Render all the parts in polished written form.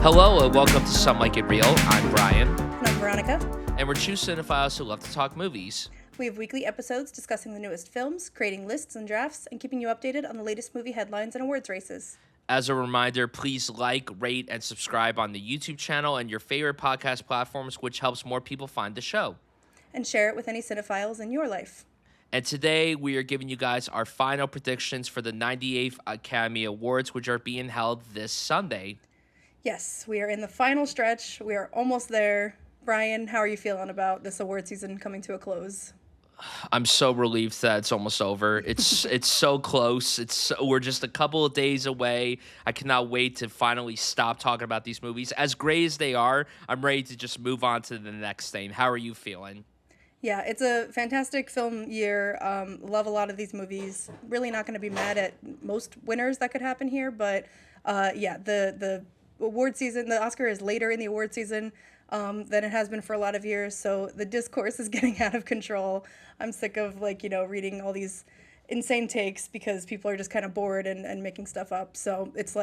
Hello and welcome to Some Like It Real. I'm Bryan. And I'm Veronica. And we're two cinephiles who love to talk movies. We have weekly episodes discussing the newest films, creating lists and drafts, and keeping you updated on the latest movie headlines and awards races. As a reminder, please like, rate, and subscribe on the YouTube channel and your favorite podcast platforms, which helps more people find the show. And share it with any cinephiles in your life. And today we are giving you guys our final predictions for the 98th Academy Awards, which are being held this Sunday. Yes, we are in the final stretch. We are almost there. Bryan, how are you feeling about this award season coming to a close? I'm so relieved that it's almost over. It's so close. We're just a couple of days away. I cannot wait to finally stop talking about these movies. As great as they are, I'm ready to just move on to the next thing. How are you feeling? Yeah, it's a fantastic film year. Love a lot of these movies. Really not going to be mad at most winners that could happen here, but the award season, the Oscar is later in the award season than it has been for a lot of years, so the discourse is getting out of control. I'm sick of reading all these insane takes because people are just kind of bored and making stuff up. So it's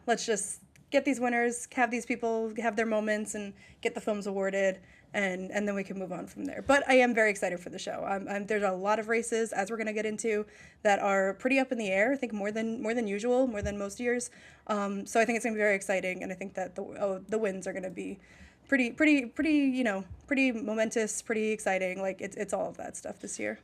let's just get these winners, have these people have their moments and get the films awarded, and then we can move on from there. But I am very excited for the show. There's a lot of races, as we're going to get into, that are pretty up in the air. I think more than usual, more than most years. So I think it's going to be very exciting, and I think that the wins are going to be pretty momentous, pretty exciting. It's all of that stuff this year.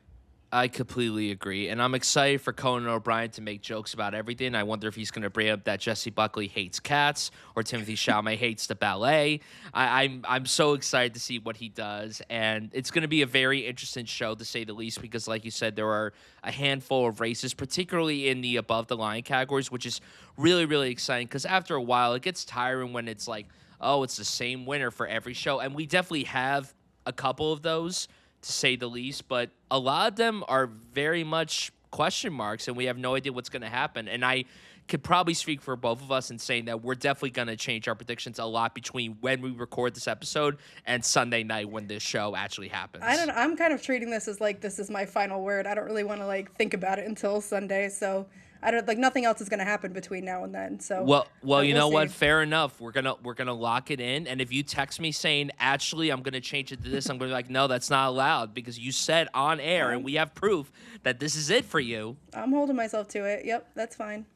I completely agree, and I'm excited for Conan O'Brien to make jokes about everything. I wonder if he's going to bring up that Jesse Buckley hates cats or Timothée Chalamet hates the ballet. I'm so excited to see what he does, and it's going to be a very interesting show to say the least because, like you said, there are a handful of races, particularly in the above the line categories, which is really, really exciting because after a while it gets tiring when it's like, oh, it's the same winner for every show, and we definitely have a couple of those, to say the least, but a lot of them are very much question marks, and we have no idea what's going to happen. And I could probably speak for both of us in saying that we're definitely going to change our predictions a lot between when we record this episode and Sunday night when this show actually happens. I don't know. I'm kind of treating this as this is my final word. I don't really want to think about it until Sunday, so I don't nothing else is going to happen between now and then. So well, you know what? Fair enough. We're gonna lock it in. And if you text me saying actually I'm gonna change it to this, I'm gonna be like, no, that's not allowed because you said on air and we have proof that this is it for you. I'm holding myself to it. Yep, that's fine.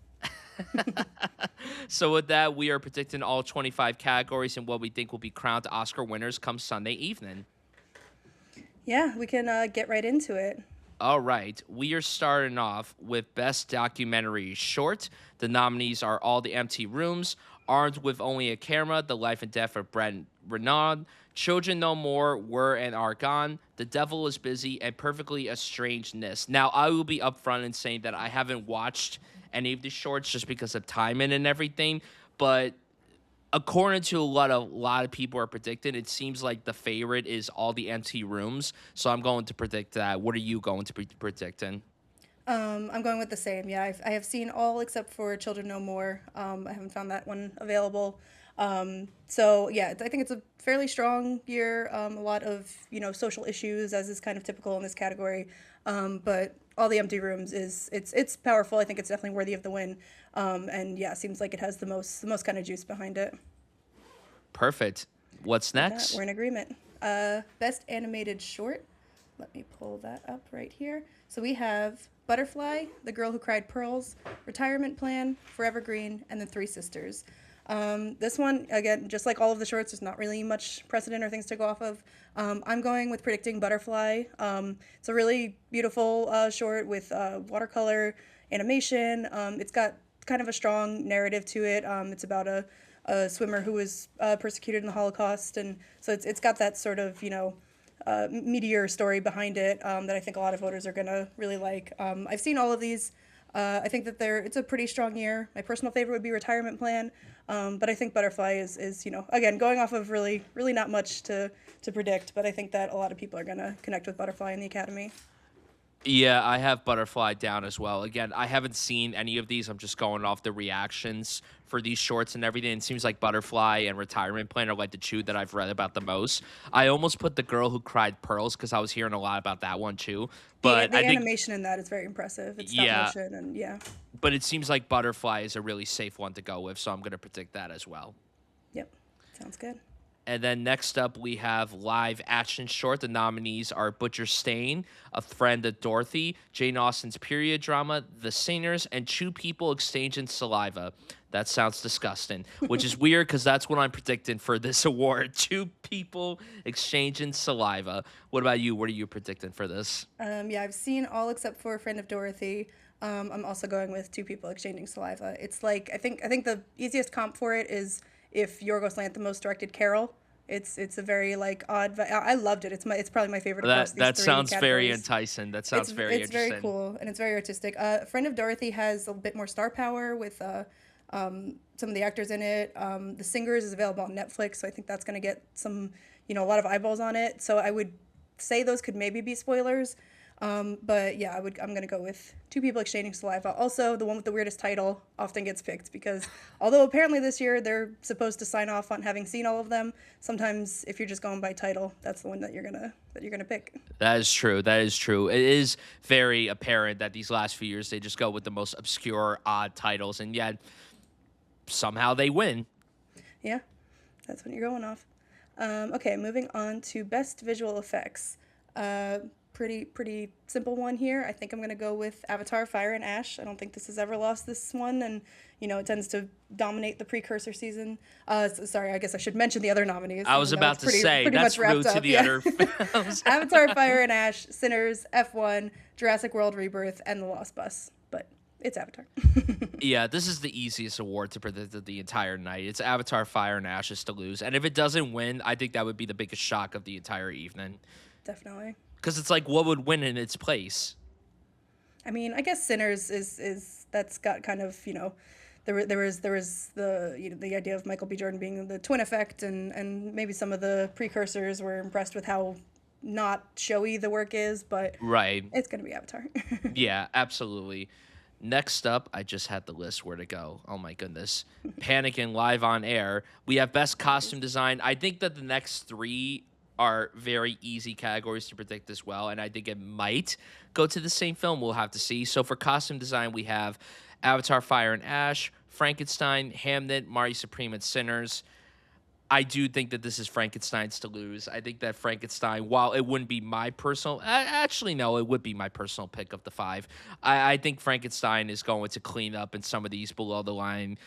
So with that, we are predicting all 25 categories and what we think will be crowned Oscar winners come Sunday evening. Yeah, we can get right into it. All right, we are starting off with Best Documentary Short. The nominees are All the Empty Rooms, Armed with Only a Camera, The Life and Death of Brent Renaud, Children No More, Were and Are Gone, The Devil is Busy, and Perfectly Estrangedness. Now, I will be upfront in saying that I haven't watched any of the shorts just because of timing and everything, but according to a lot of people are predicting, it seems like the favorite is All the Empty Rooms. So I'm going to predict that. What are you going to be predicting? I'm going with the same. Yeah, I have seen all except for Children No More. I haven't found that one available. So yeah, I think it's a fairly strong year. A lot of social issues, as is kind of typical in this category. But All the Empty Rooms it's powerful. I think it's definitely worthy of the win. And yeah, it seems like it has the most kind of juice behind it. Perfect. What's next? We're in agreement. Best Animated Short. Let me pull that up right here. So we have Butterfly, The Girl Who Cried Pearls, Retirement Plan, Forever Green, and The Three Sisters. This one, again, just like all of the shorts, there's not really much precedent or things to go off of. I'm going with predicting Butterfly. It's a really beautiful short with watercolor animation. It's got kind of a strong narrative to it. It's about a swimmer who was persecuted in the Holocaust, and so it's got that sort of meteor story behind it that I think a lot of voters are gonna really like. I've seen all of these. I think that it's a pretty strong year. My personal favorite would be Retirement Plan, but I think Butterfly is again going off of really not much to predict, but I think that a lot of people are gonna connect with Butterfly in the Academy. Yeah, I have Butterfly down as well. Again, I haven't seen any of these. I'm just going off the reactions for these shorts and everything. It seems like Butterfly and Retirement Plan are like the two that I've read about the most. I almost put The Girl Who Cried Pearls because I was hearing a lot about that one too. But the I think animation in that is very impressive. It's stop motion and yeah. But it seems like Butterfly is a really safe one to go with, so I'm going to predict that as well. Sounds good. And then next up, we have live action short. The nominees are Butcher Stain, A Friend of Dorothy, Jane Austen's period drama, The Singers, and Two People Exchanging Saliva. That sounds disgusting, which is weird because that's what I'm predicting for this award. Two people exchanging saliva. What about you? What are you predicting for this? Yeah, I've seen all except for Friend of Dorothy. I'm also going with Two People Exchanging Saliva. It's like I think the easiest comp for it is if Yorgos Lanthimos directed Carol. It's a very like odd. I loved it. It's probably my favorite across That these that three sounds very categories. enticing. That sounds very It's very interesting. cool and it's very artistic. Friend of Dorothy has a bit more star power with some of the actors in it. The Singers is available on Netflix, so I think that's going to get some, a lot of eyeballs on it. So I would say those could maybe be spoilers. But yeah, I'm going to go with Two People Exchanging Saliva. Also, the one with the weirdest title often gets picked because although apparently this year they're supposed to sign off on having seen all of them, sometimes if you're just going by title, that's the one that you're gonna pick. That is true. That is true. It is very apparent that these last few years they just go with the most obscure, odd titles, and yet somehow they win. Yeah, that's what you're going off. Okay, moving on to best visual effects. Uh, pretty simple one here. I think I'm gonna go with Avatar: Fire and Ash. I don't think this has ever lost this one, and it tends to dominate the precursor season. Sorry, I guess I should mention the other nominees, I was even though it's about to say pretty that's much wrapped rude to up. the Yeah, other films. Avatar: Fire and Ash, Sinners, F1, Jurassic World Rebirth, and The Lost Bus. But it's Avatar. Yeah, this is the easiest award to predict of the entire night. It's Avatar: Fire and Ashes to lose, and if it doesn't win, I think that would be the biggest shock of the entire evening. Definitely. Because it's like, what would win in its place? I mean, I guess Sinners is that's got kind of there was the idea of Michael B. Jordan being the twin effect, and maybe some of the precursors were impressed with how not showy the work is, but Right. it's gonna be Avatar. Yeah, absolutely. Next up, I just had the list where to go. Oh my goodness. Panicking live on air. We have best costume design. I think that the next three are very easy categories to predict as well, and I think it might go to the same film. We'll have to see. So for costume design, we have Avatar: Fire and Ash, Frankenstein, Hamnet, Marty Supreme, and Sinners. I do think that this is Frankenstein's to lose. I think that Frankenstein, while it wouldn't be my personal, actually no, it would be my personal pick of the five. I think Frankenstein is going to clean up in some of these below the line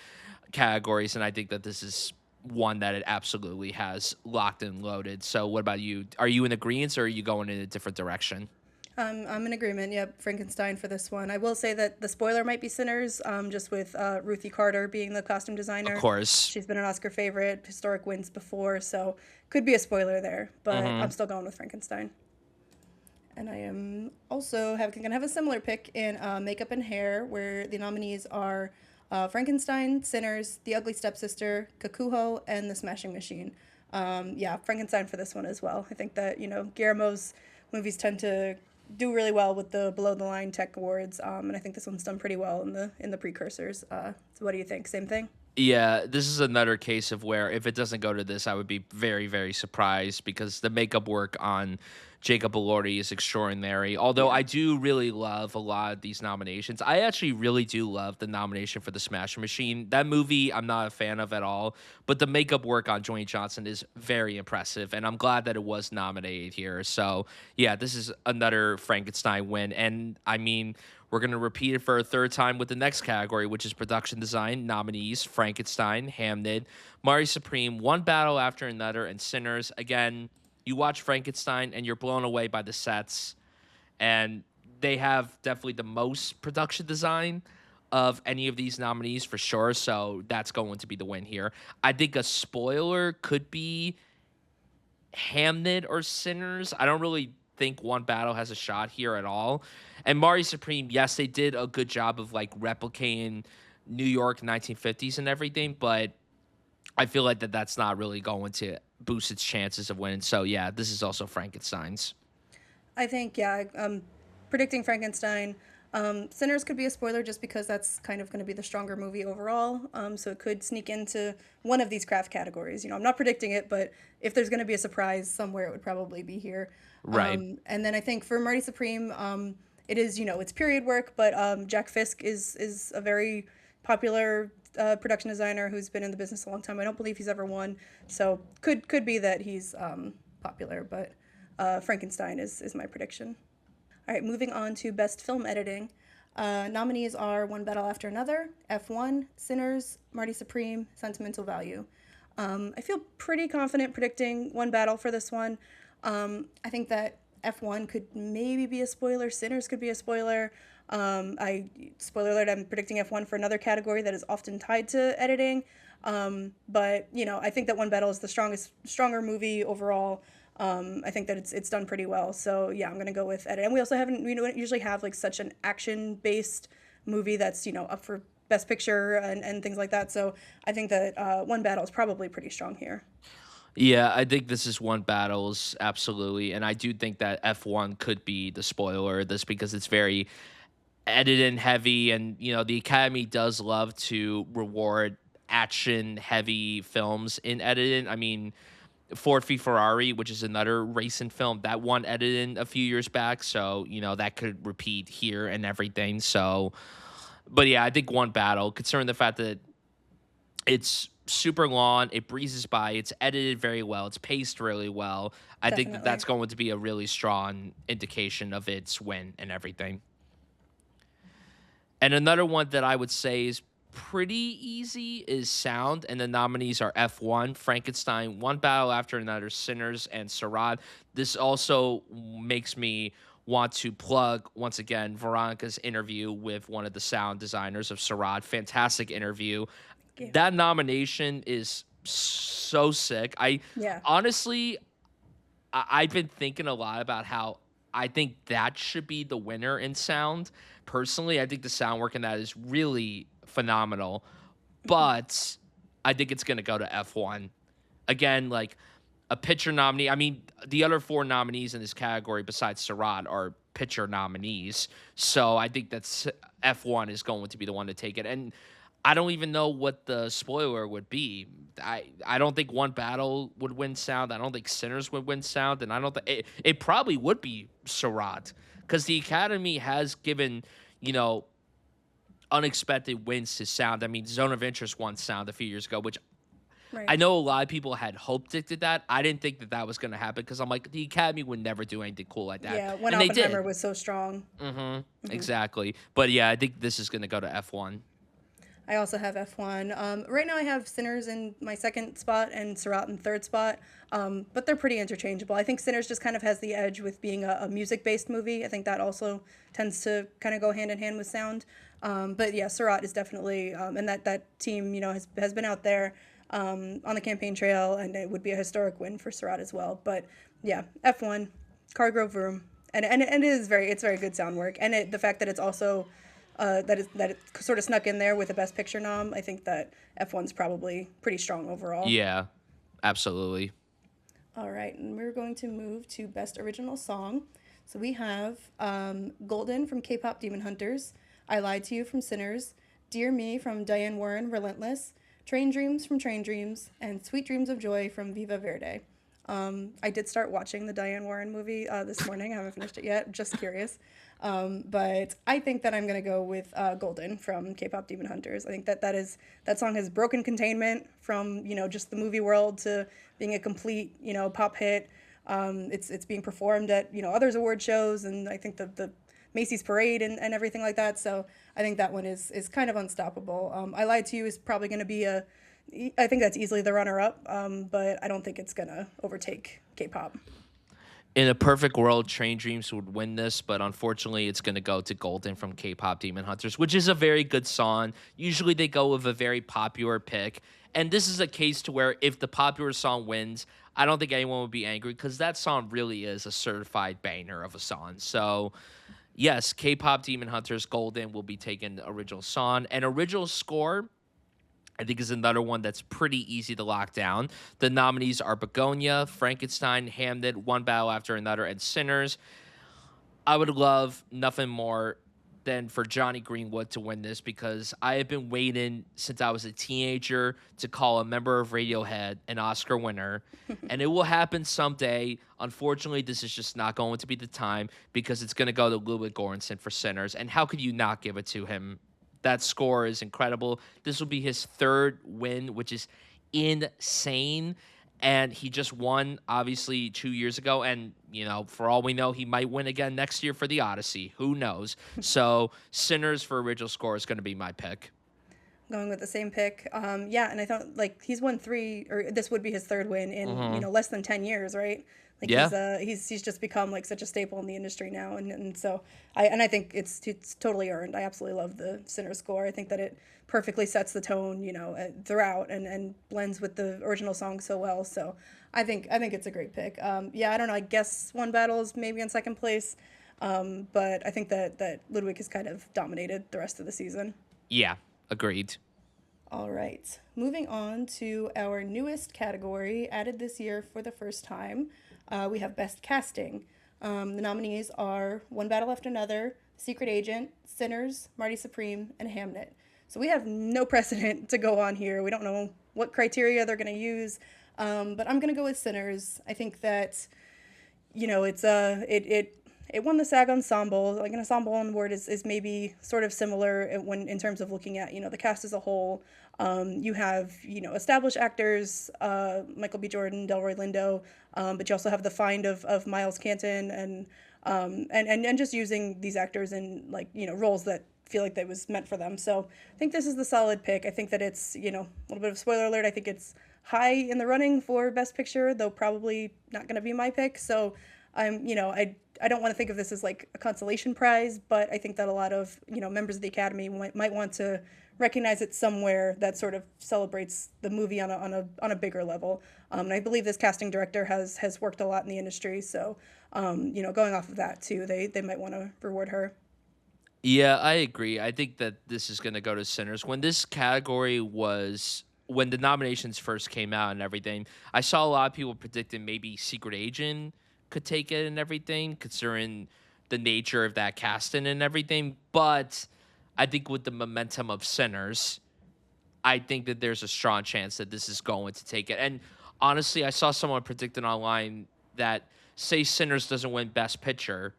categories, and I think that this is one that it absolutely has locked and loaded. So, what about you? Are you in agreement, or are you going in a different direction? I'm in agreement. Yep, Frankenstein for this one. I will say that the spoiler might be Sinners, just with Ruthie Carter being the costume Of designer. course. She's been an Oscar favorite, historic wins before, so could be a spoiler there. But I'm still going with Frankenstein. And I am also gonna have a similar pick in makeup and hair, where the nominees are Frankenstein, Sinners, The Ugly Stepsister, Kakuho, and The Smashing Machine. Yeah, Frankenstein for this one as well. I think that Guillermo's movies tend to do really well with the below the line tech awards, and I think this one's done pretty well in the precursors. So what do you think? Same thing? Yeah, this is another case of where if it doesn't go to this, I would be very, very surprised because the makeup work on Jacob Elordi is extraordinary. Although Yeah. I do really love a lot of these nominations. I actually really do love the nomination for The Smash Machine. That movie I'm not a fan of at all, but the makeup work on Dwayne Johnson is very impressive, and I'm glad that it was nominated here. So, yeah, this is another Frankenstein win. And I mean, we're going to repeat it for a third time with the next category, which is production design. Nominees Frankenstein, Hamnet, Mari Supreme, One Battle After Another, and Sinners. Again, you watch Frankenstein and you're blown away by the sets, and they have definitely the most production design of any of these nominees for sure. So that's going to be the win here. I think a spoiler could be Hamnet or Sinners. I don't really think One Battle has a shot here at all. And Mari Supreme, yes, they did a good job of like replicating New York 1950s and everything, but I feel like that's not really going to boost its chances of winning. So yeah, this is also Frankenstein's. I think, yeah, predicting Frankenstein. Sinners could be a spoiler just because that's kind of going to be the stronger movie overall. So it could sneak into one of these craft categories. I'm not predicting it, but if there's going to be a surprise somewhere, it would probably be here. Right. And then I think for Marty Supreme, it is, it's period work, but Jack Fisk is a very popular production designer who's been in the business a long time. I don't believe he's ever won, so could be that he's popular, but Frankenstein is my prediction. All right, moving on to best film editing. Nominees are One Battle After Another, F1, Sinners, Marty Supreme, Sentimental Value. I feel pretty confident predicting One Battle for this one. I think that F1 could maybe be a spoiler. Sinners could be a spoiler. Spoiler alert, I'm predicting F1 for another category that is often tied to editing. But I think that One Battle is the stronger movie overall. I think that it's done pretty well. So yeah, I'm gonna go with edit. And we don't usually have like such an action based movie that's up for Best Picture and things like that. So I think that One Battle is probably pretty strong here. Yeah, I think this is one battles absolutely, and I do think that F1 could be the spoiler of this because it's very edited heavy, and the Academy does love to reward action heavy films in editing. I mean, Ford v Ferrari, which is another racing film, that one edited a few years back, so that could repeat here and everything. So, but yeah, I think one battle, considering the fact that it's super long, it breezes by, it's edited very well, it's paced really well. I think that Definitely. that's going to be a really strong indication of its win and everything. And another one that I would say is pretty easy is sound, and the nominees are F1, Frankenstein, One Battle After Another, Sinners, and Sarad. This also makes me want to plug once again Veronica's interview with one of the sound designers of Sarad. Fantastic interview. Thank you. That nomination is so sick. I Yeah. honestly, I've been thinking a lot about how I think that should be the winner in sound. Personally, I think the sound work in that is really phenomenal, but I think it's going to go to F1. Again, like a pitcher nominee. I mean, the other four nominees in this category besides Sarad are pitcher nominees. So I think that's F1 is going to be the one to take it. And I don't even know what the spoiler would be. I don't think One Battle would win sound. I don't think Sinners would win sound, and I don't think it probably would be Surratt because the Academy has given you know unexpected wins to sound. I mean, Zone of Interest won sound a few years ago, which Right. I know a lot of people had hoped it did that. I didn't think that that was going to happen because I'm like the Academy would never do anything cool like that, Yeah. When and they Oppenheimer did. was so strong. Exactly. But yeah, I think this is going to go to F1. I also have F1. Right now, I have Sinners in my second spot and Surratt in third spot, but they're pretty interchangeable. I think Sinners just kind of has the edge with being a music based movie. I think that also tends to kind of go hand in hand with sound. But yeah, Surratt is definitely, and that team, has been out there on the campaign trail, and it would be a historic win for Surratt as well. But yeah, F1, Cargrove Room. And it's very good sound work, and the fact that it's also that it sort of snuck in there with a Best Picture nom. I think that F1's probably pretty strong overall. Yeah, absolutely. All right, and we're going to move to Best Original Song. So we have Golden from K-pop Demon Hunters, I Lied to You from Sinners, Dear Me from Diane Warren, Relentless, Train Dreams from Train Dreams, and Sweet Dreams of Joy from Viva Verde. I did start watching the Diane Warren movie this morning. I haven't finished it yet. Just curious. But I think that I'm going to go with Golden from K-pop Demon Hunters. I think that song has broken containment from, just the movie world to being a complete, pop hit. It's being performed at, others award shows, and I think the Macy's Parade and everything like that. So I think that one is kind of unstoppable. I Lied to You is probably going to be I think that's easily the runner-up, but I don't think it's going to overtake K-pop. In a perfect world, Train Dreams would win this, but unfortunately, it's going to go to Golden from K-pop Demon Hunters, which is a very good song. Usually, they go with a very popular pick, and this is a case to where if the popular song wins, I don't think anyone would be angry because that song really is a certified banger of a song. So, yes, K-pop Demon Hunters Golden will be taking the original song and original score. I think is another one that's pretty easy to lock down. The nominees are Begonia, Frankenstein, Hamnet, One Battle After Another, and Sinners. I would love nothing more than for Johnny Greenwood to win this because I have been waiting since I was a teenager to call a member of Radiohead an Oscar winner, and it will happen someday. Unfortunately, this is just not going to be the time because it's going to go to Ludwig Göransson for Sinners, and how could you not give it to him That score is incredible. This will be his third win, which is insane. And he just won, obviously, 2 years ago. And, for all we know, he might win again next year for the Odyssey. Who knows? So, Sinners for original score is going to be my pick. Going with the same pick. Yeah, and I thought like he's won three, or this would be his third win in Hmm. less than 10 years, right? Like Yeah. he's just become like such a staple in the industry now, and so I think it's totally earned. I absolutely love the Sinner score. I think that it perfectly sets the tone, throughout and blends with the original song so well. So I think it's a great pick. Yeah, I don't know. I guess One Battle is maybe in second place, but I think that Ludwig has kind of dominated the rest of the season. Yeah. Agreed. All right, moving on to our newest category added this year for the first time. We have Best Casting. The nominees are One Battle After Another, Secret Agent, Sinners, Marty Supreme, and Hamnet. So we have no precedent to go on here. We don't know what criteria they're going to use, but I'm going to go with Sinners. I think that it's it won the SAG Ensemble. Like an ensemble award is maybe sort of similar when in terms of looking at the cast as a whole. You have established actors, Michael B. Jordan, Delroy Lindo, but you also have the find of Miles Canton and just using these actors in like roles that feel like that was meant for them. So I think this is the solid pick. I think that it's a little bit of spoiler alert. I think it's high in the running for Best Picture, though probably not going to be my pick. So I don't want to think of this as like a consolation prize, but I think that a lot of members of the Academy might want to recognize it somewhere that sort of celebrates the movie on a bigger level. And I believe this casting director has worked a lot in the industry, so going off of that too, they might want to reward her. Yeah, I agree. I think that this is going to go to Sinners. When the nominations first came out and everything, I saw a lot of people predicting maybe Secret Agent could take it and everything, considering the nature of that casting and everything. But I think with the momentum of Sinners, I think that there's a strong chance that this is going to take it. And honestly, I saw someone predicting online that say Sinners doesn't win Best Picture,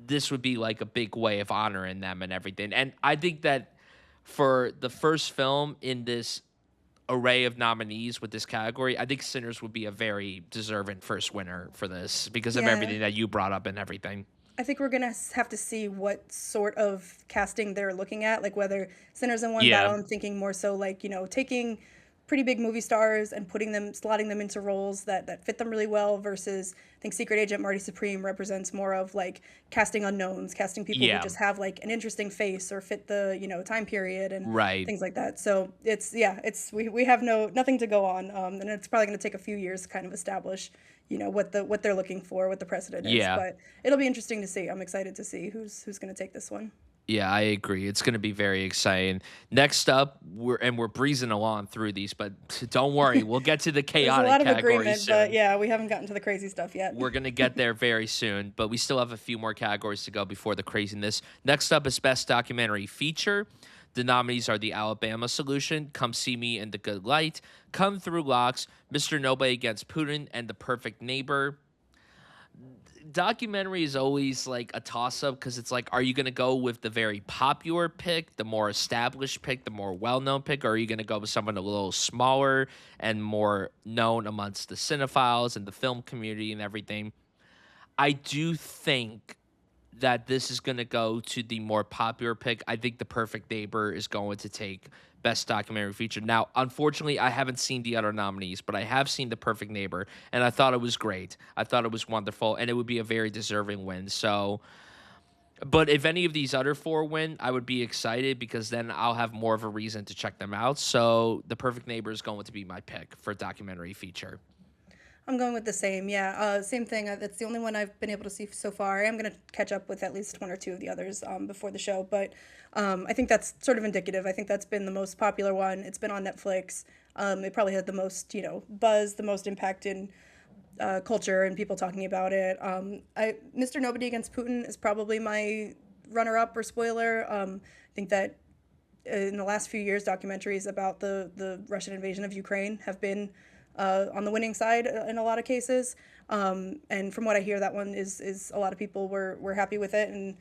this would be like a big way of honoring them and everything. And I think that for the first film in this array of nominees with this category, I think Sinners would be a very deserving first winner for this because of Yeah, everything that you brought up and everything. I think we're gonna have to see what sort of casting they're looking at, like whether Sinners in One Yeah. Battle. I'm thinking more so like taking pretty big movie stars and slotting them into roles that fit them really well. Versus, I think Secret Agent Marty Supreme represents more of like casting unknowns, casting people who Yeah. just have like an interesting face or fit the time period and Right. things like that. So we have nothing to go on, and it's probably going to take a few years to kind of establish what they're looking for, what the precedent is. Yeah. But it'll be interesting to see. I'm excited to see who's going to take this one. Yeah, I agree. It's going to be very exciting. Next up, we're breezing along through these, but don't worry, we'll get to the There's a chaotic lot of categories agreement, but soon. yeah, we haven't gotten to the crazy stuff yet. We're going to get there very soon, but we still have a few more categories to go before the craziness. Next up is Best Documentary Feature. The nominees are The Alabama Solution, Come See Me in the Good Light, Come Through Locks, Mr. Nobody Against Putin, and The Perfect Neighbor. Documentary is always like a toss up because it's like, are you going to go with the very popular pick, the more established pick, the more well known pick, or are you going to go with someone a little smaller and more known amongst the cinephiles and the film community and everything? I do think that this is going to go to the more popular pick. I think The Perfect Neighbor is going to take Best Documentary Feature. Now, unfortunately, I haven't seen the other nominees, but I have seen The Perfect Neighbor, and I thought it was great. I thought it was wonderful, and it would be a very deserving win. So, but if any of these other four win, I would be excited because then I'll have more of a reason to check them out. So, The Perfect Neighbor is going to be my pick for documentary feature. I'm going with the same. Yeah, same thing. That's the only one I've been able to see so far. I am going to catch up with at least one or two of the others before the show, but I think that's sort of indicative. I think that's been the most popular one. It's been on Netflix. It probably had the most, buzz, the most impact in culture and people talking about it. Mr. Nobody Against Putin is probably my runner-up or spoiler. I think that in the last few years, documentaries about the Russian invasion of Ukraine have been on the winning side in a lot of cases. And from what I hear, that one is a lot of people were happy with it and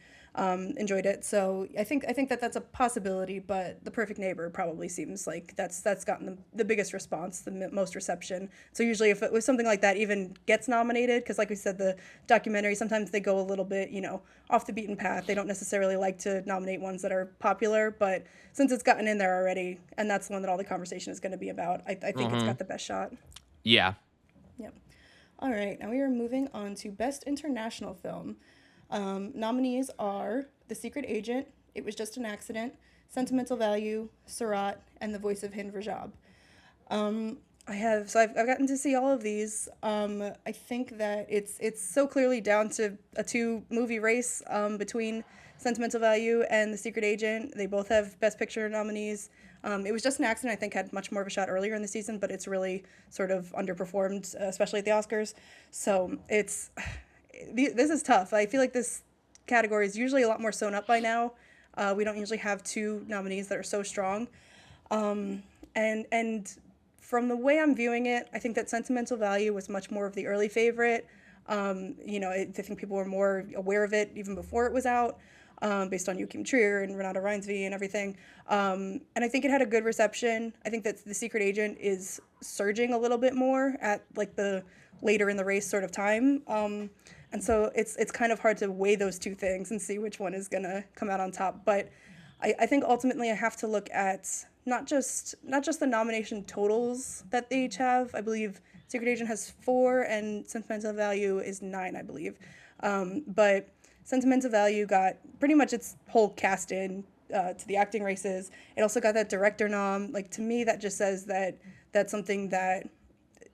enjoyed it. So I think that that's a possibility, but The Perfect Neighbor probably seems like that's gotten the biggest response, the most reception. So usually, if it was something like that even gets nominated, because like we said, the documentary sometimes they go a little bit off the beaten path. They don't necessarily like to nominate ones that are popular, but since it's gotten in there already, and that's the one that all the conversation is going to be about, I think it's got Hmm. the best shot. Yeah. Yep. All right, now we are moving on to Best International Film. Nominees are The Secret Agent, It Was Just an Accident, Sentimental Value, Surat, and The Voice of Hind Rajab. I've gotten to see all of these. I think that it's so clearly down to a two movie race between Sentimental Value and The Secret Agent. They both have Best Picture nominees. It Was Just an Accident, I think, had much more of a shot earlier in the season, but it's really sort of underperformed, especially at the Oscars. So this is tough. I feel like this category is usually a lot more sewn up by now. We don't usually have two nominees that are so strong. And from the way I'm viewing it, I think that Sentimental Value was much more of the early favorite. I think people were more aware of it even before it was out, based on Joachim Trier and Renata Reinsve and everything. And I think it had a good reception. I think that The Secret Agent is surging a little bit more at like the later in the race sort of time. And so it's kind of hard to weigh those two things and see which one is gonna come out on top. But I think ultimately I have to look at not just the nomination totals that they each have. I believe Secret Agent has four and Sentimental Value is nine, I believe. But Sentimental Value got pretty much its whole cast in to the acting races. It also got that director nom. Like to me, that just says that that's something that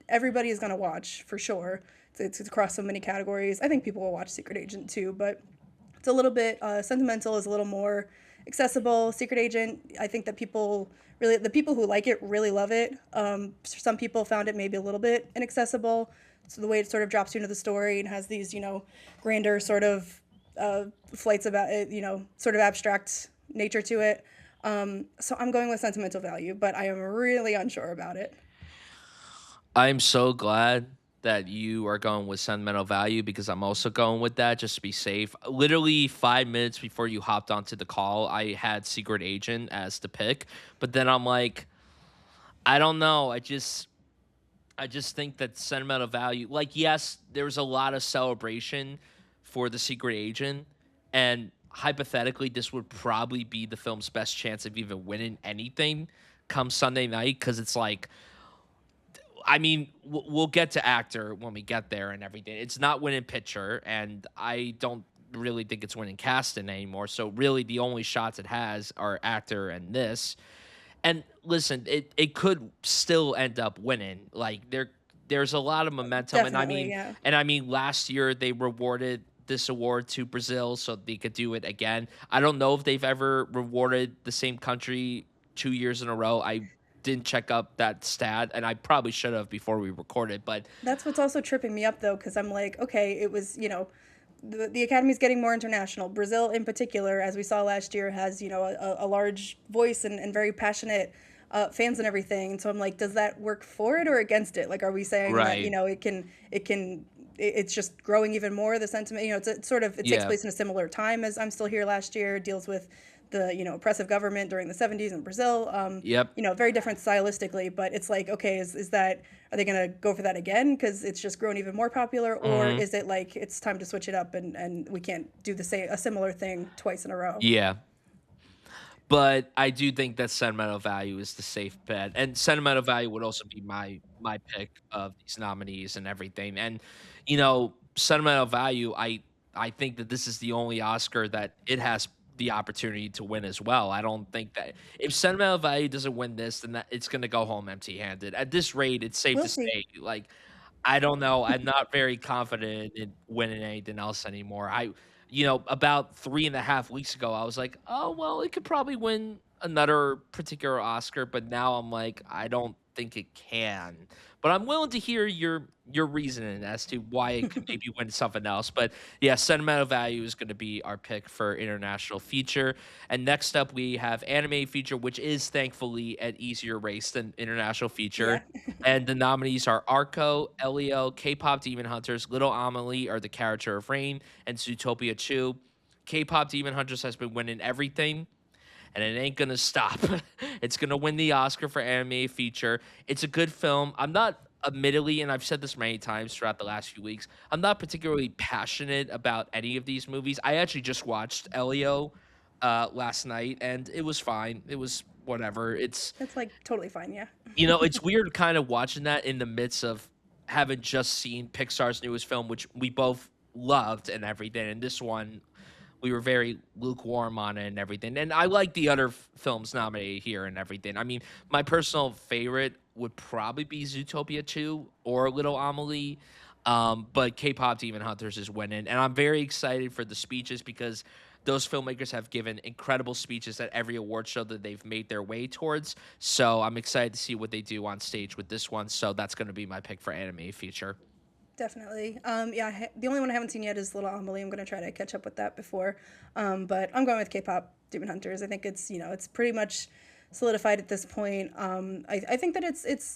everybody is gonna watch for sure. It's across so many categories. I think people will watch Secret Agent too, but it's a little bit sentimental is a little more accessible. Secret Agent, I think that the people who like it really love it. Some people found it maybe a little bit inaccessible. So the way it sort of drops you into the story and has these grander sort of flights about it, sort of abstract nature to it. So I'm going with Sentimental Value, but I am really unsure about it. I'm so glad that you are going with sentimental value because I'm also going with that just to be safe. Literally 5 minutes before you hopped onto the call, I had Secret Agent as the pick, but then I'm like, I don't know. I just think that sentimental value, like, yes, there was a lot of celebration for the Secret Agent, and hypothetically, this would probably be the film's best chance of even winning anything come Sunday night because it's like I mean, we'll get to actor when we get there and everything. It's not winning picture, and I don't really think it's winning casting anymore. So really, the only shots it has are actor and this. And listen, it could still end up winning. Like there's a lot of momentum, and I Definitely, mean, yeah. last year they rewarded this award to Brazil, so they could do it again. I don't know if they've ever rewarded the same country 2 years in a row. I didn't check up that stat, and I probably should have before we recorded. But That's what's also tripping me up though, because I'm like, okay, it was, the Academy's getting more international. Brazil, in particular, as we saw last year, has, a large voice and very passionate fans and everything. And so I'm like, does that work for it or against it? Like, are we saying that, right, it's just growing even more, the sentiment? It's sort of, it takes yeah, place in a similar time as I'm Still Here last year, deals with the oppressive government during the 70s in Brazil. yep. Very different stylistically, but it's like, okay, is that, are they gonna go for that again because it's just grown even more popular, or Hmm. is it like it's time to switch it up and we can't do a similar thing twice in a row? Yeah. But I do think that sentimental value is the safe bet, and sentimental value would also be my pick of these nominees and everything. And sentimental value, I think that this is the only Oscar that it has the opportunity to win as well. I don't think that if sentimental value doesn't win this, then it's going to go home empty-handed. At this rate, it's safe We'll to see. say, like, I don't know. I'm not very confident in winning anything else anymore. About 3.5 weeks ago, I was like, oh, well, it could probably win another particular Oscar. But now I'm like, I don't think it can. but I'm willing to hear your reasoning as to why it could maybe win something else. But yeah, sentimental value is going to be our pick for international feature. And next up, we have anime feature, which is thankfully an easier race than international Yeah. feature. And the nominees are Arco, Elio, K-pop Demon Hunters, Little Amelie, or The Character of Rain, and Zootopia 2. K-pop Demon Hunters has been winning everything, and it ain't gonna stop. It's gonna win the Oscar for anime feature. It's a good film. I'm not, admittedly, and I've said this many times throughout the last few weeks, I'm not particularly passionate about any of these movies. I actually just watched Elio last night, and it was fine. It was whatever. That's like totally fine. Yeah. It's weird kind of watching that in the midst of having just seen Pixar's newest film, which we both loved and everything. And this one, we were very lukewarm on it and everything. And I like the other films nominated here and everything. I mean, my personal favorite would probably be Zootopia 2 or Little Amelie. But K-pop Demon Hunters is winning. And I'm very excited for the speeches because those filmmakers have given incredible speeches at every award show that they've made their way towards. So I'm excited to see what they do on stage with this one. So that's going to be my pick for anime feature. Definitely. Yeah, the only one I haven't seen yet is Little Amelie. I'm going to try to catch up with that before. But I'm going with K-pop Demon Hunters. I think it's pretty much solidified at this point. I think that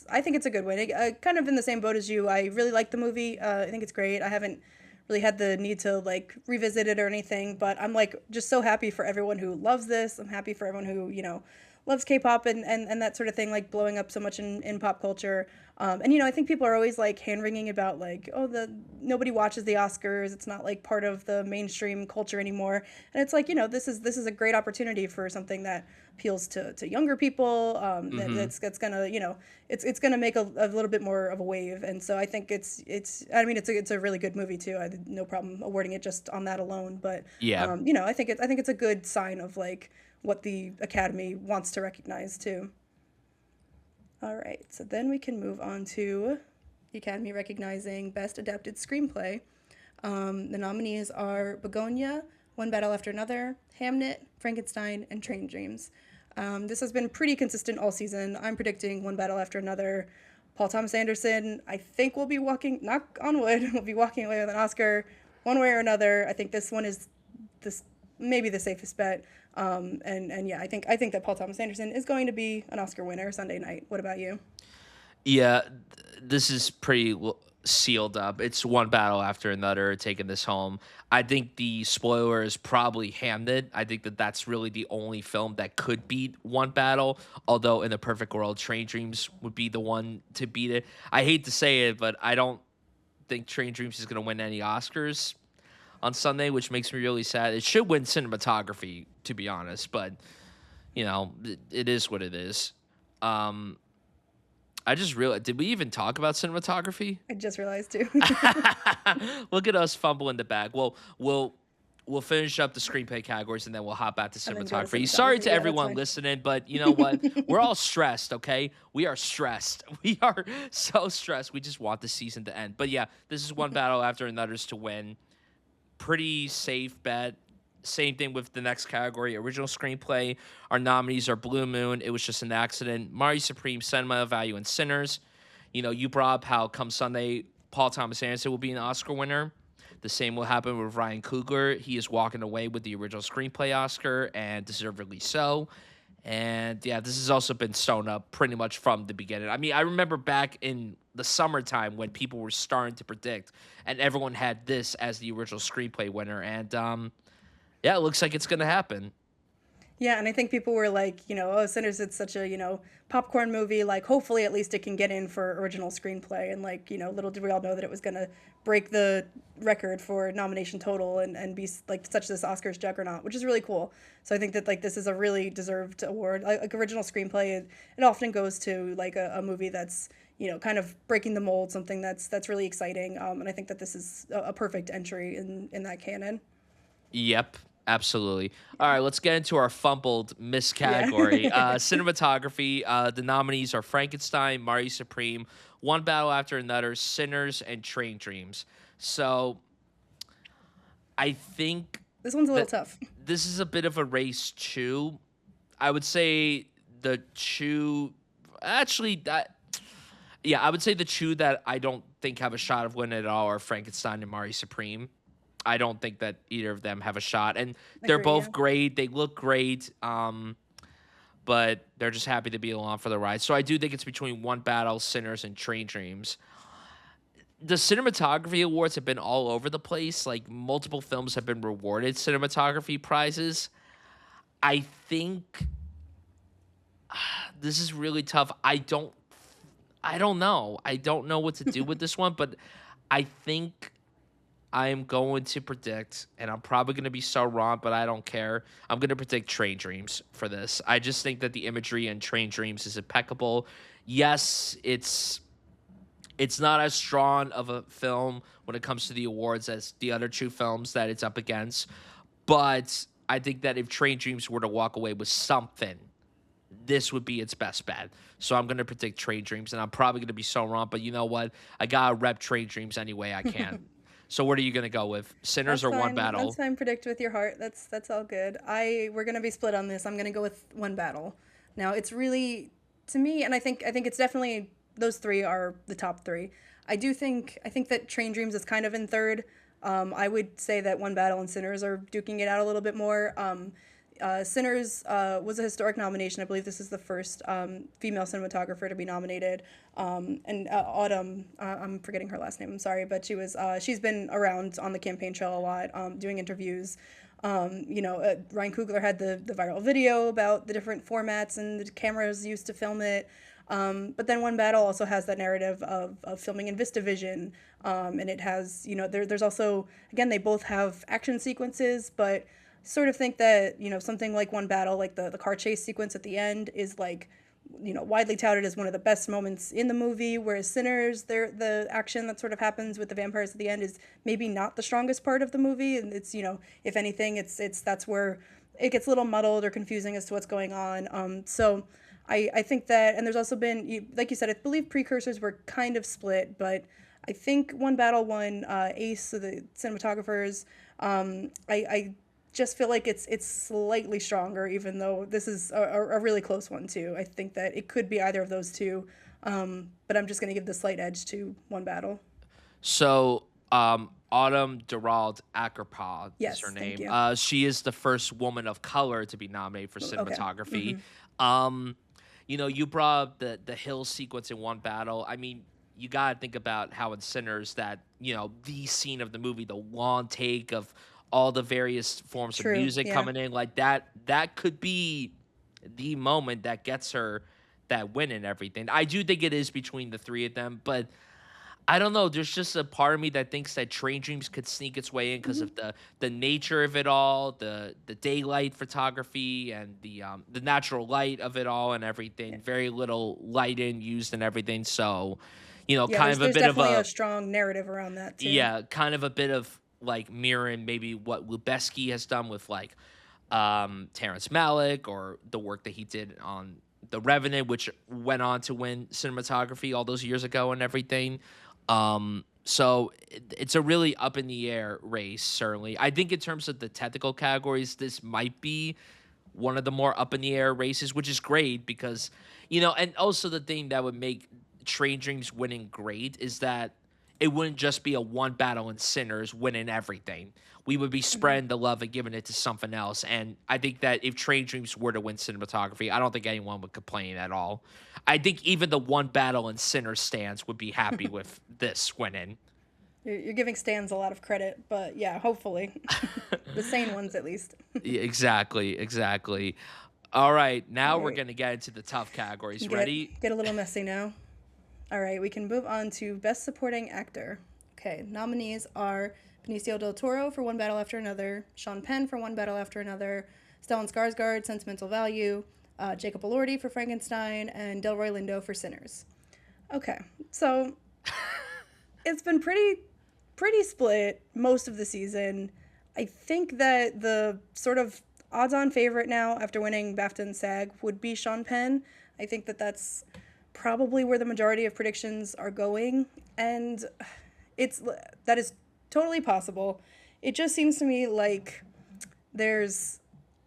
I think it's a good win. Kind of in the same boat as you. I really like the movie. I think it's great. I haven't really had the need to like revisit it or anything, but I'm like just so happy for everyone who loves this. I'm happy for everyone who, loves K-pop and that sort of thing, like blowing up so much in pop culture. And I think people are always like hand wringing about like, oh, the nobody watches the Oscars. It's not like part of the mainstream culture anymore. And it's like, this is a great opportunity for something that appeals to younger people. Hmm. That's gonna, it's gonna make a little bit more of a wave. And so I think it's a really good movie too. I had no problem awarding it just on that alone. But Yeah. I think it's a good sign of like what the Academy wants to recognize too. All right, so then we can move on to the Academy recognizing Best Adapted Screenplay. The nominees are Begonia, One Battle After Another, Hamnet, Frankenstein, and Train Dreams. This has been pretty consistent all season. I'm predicting One Battle After Another. Paul Thomas Anderson, I think will be walking, knock on wood, will be walking away with an Oscar one way or another. I think this one is this maybe the safest bet. And yeah, I think that Paul Thomas Anderson is going to be an Oscar winner Sunday night. What about you? Yeah, this is pretty sealed up. It's one battle after another taking this home. I think the spoiler is probably Hamnet. I think that that's really the only film that could beat one battle. Although in the perfect world, Train Dreams would be the one to beat it. I hate to say it, but I don't think Train Dreams is going to win any Oscars on Sunday, which makes me really sad. It should win cinematography, to be honest, but it is what it is. Um, I just realized, did we even talk about cinematography? I just realized too. Look at us fumbling the bag. Well, we'll finish up the screenplay categories and then we'll hop back to And then go to cinematography. Sorry cinematography. to Yeah, that's everyone fine. listening, but you know what? We're all stressed, okay? We are stressed. We are so stressed. We just want the season to end. But yeah, this is one battle after another's to win. Pretty safe bet. Same thing with the next category, original screenplay. Our nominees are Blue Moon, It Was Just an Accident, Mari Supreme, Cinema Value, and Sinners. You brought up how come Sunday, Paul Thomas Anderson will be an Oscar winner. The same will happen with Ryan Coogler. He is walking away with the original screenplay Oscar, and deservedly so. And yeah, this has also been sewn up pretty much from the beginning. I mean, I remember back in the summertime when people were starting to predict, and everyone had this as the original screenplay winner. And yeah, it looks like it's going to happen. Yeah, and I think people were like, oh, Sinners, it's such a, popcorn movie. Like, hopefully, at least it can get in for original screenplay. And, like, little did we all know that it was going to break the record for nomination total and be, like, such this Oscars juggernaut, which is really cool. So I think that, like, this is a really deserved award. Like original screenplay, it often goes to, like, a movie that's, kind of breaking the mold, something that's really exciting. And I think that this is a perfect entry in that canon. Yep, absolutely. All right, let's get into our fumbled miss Yeah. category. Cinematography. The nominees are Frankenstein, Mari Supreme, One Battle After Another, Sinners, and Train Dreams. So I think This one's a little that tough. this is a bit of a race too. I would say the two. Actually, that Yeah, I would say the two that I don't think have a shot of winning at all are Frankenstein and Mari Supreme. I don't think that either of them have a shot, and they're Agree, yeah. both great. They look great, but they're just happy to be along for the ride. So I do think it's between One Battle, Sinners, and Train Dreams. The cinematography awards have been all over the place. Like multiple films have been rewarded cinematography prizes. I think this is really tough. I don't know. I don't know what to do with this one, but I think I am going to predict, and I'm probably going to be so wrong, but I don't care. I'm going to predict Train Dreams for this. I just think that the imagery in Train Dreams is impeccable. Yes, it's not as strong of a film when it comes to the awards as the other two films that it's up against, but I think that if Train Dreams were to walk away with something, this would be its best bet. So I'm going to predict Train Dreams, and I'm probably going to be so wrong, but you know what? I got to rep Train Dreams any way I can. So what are you going to go with? Sinners That's or One fine. Battle? That's fine. Predict with your heart. That's all good. We're gonna be split on this. I'm gonna go with One Battle. Now it's really to me, and I think it's definitely those three are the top three. I think that Train Dreams is kind of in third. I would say that One Battle and Sinners are duking it out a little bit more. Sinners was a historic nomination. I believe this is the first female cinematographer to be nominated. And Autumn, I'm forgetting her last name. I'm sorry, but she's been around on the campaign trail a lot, doing interviews. Ryan Coogler had the viral video about the different formats and the cameras used to film it. But then One Battle also has that narrative of filming in VistaVision. And it has, there's also, again, they both have action sequences, but sort of think that, something like One Battle, like the car chase sequence at the end is like, widely touted as one of the best moments in the movie, whereas Sinners, the action that sort of happens with the vampires at the end is maybe not the strongest part of the movie. And it's, if anything, it's that's where it gets a little muddled or confusing as to what's going on. So I think that, and there's also been, like you said, I believe precursors were kind of split, but I think One Battle won Ace, so the cinematographers. I just feel like it's slightly stronger, even though this is a really close one too. I think that it could be either of those two, but I'm just going to give the slight edge to One Battle. So, Autumn Durald Akerpal is her Yes, thank name. you. She is the first woman of color to be nominated for Okay. cinematography. Um, you brought up the hill sequence in One Battle. I mean, you gotta think about how in Sinners that the scene of the movie, the long take of all the various forms of True. music Yeah. coming in, like that could be the moment that gets her that win and everything. I do think it is between the three of them, but I don't know. There's just a part of me that thinks that Train Dreams could sneak its way in because Hmm. of the nature of it all, the daylight photography, and the natural light of it all and Yeah. everything. Very little light in used and everything. So, Yeah. kind There's of a there's bit of definitely a a strong narrative around that too. yeah, kind of a bit of like mirroring maybe what Lubeski has done with like Terrence Malick or the work that he did on The Revenant, which went on to win cinematography all those years ago and everything. So it's a really up in the air race, certainly. I think in terms of the technical categories, this might be one of the more up in the air races, which is great because, and also the thing that would make Train Dreams winning great is that it wouldn't just be a One Battle and Sinners winning everything. We would be Hmm. spreading the love and giving it to something else. And I think that if Train Dreams were to win cinematography, I don't think anyone would complain at all. I think even the One Battle and Sinners stands would be happy with this winning. You're giving Stans a lot of credit, but yeah, hopefully the sane ones at least. Yeah, exactly, exactly. All right, All now we're right. going to get into the tough categories. Get Ready? get a little messy now. All right, we can move on to Best Supporting Actor. Okay, nominees are Benicio del Toro for One Battle After Another, Sean Penn for One Battle After Another, Stellan Skarsgård, Sentimental Value, Jacob Elordi for Frankenstein, and Delroy Lindo for Sinners. Okay, so it's been pretty split most of the season. I think that the sort of odds-on favorite now after winning BAFTA and SAG would be Sean Penn. I think that that's probably where the majority of predictions are going, and it's that is totally possible. It just seems to me like there's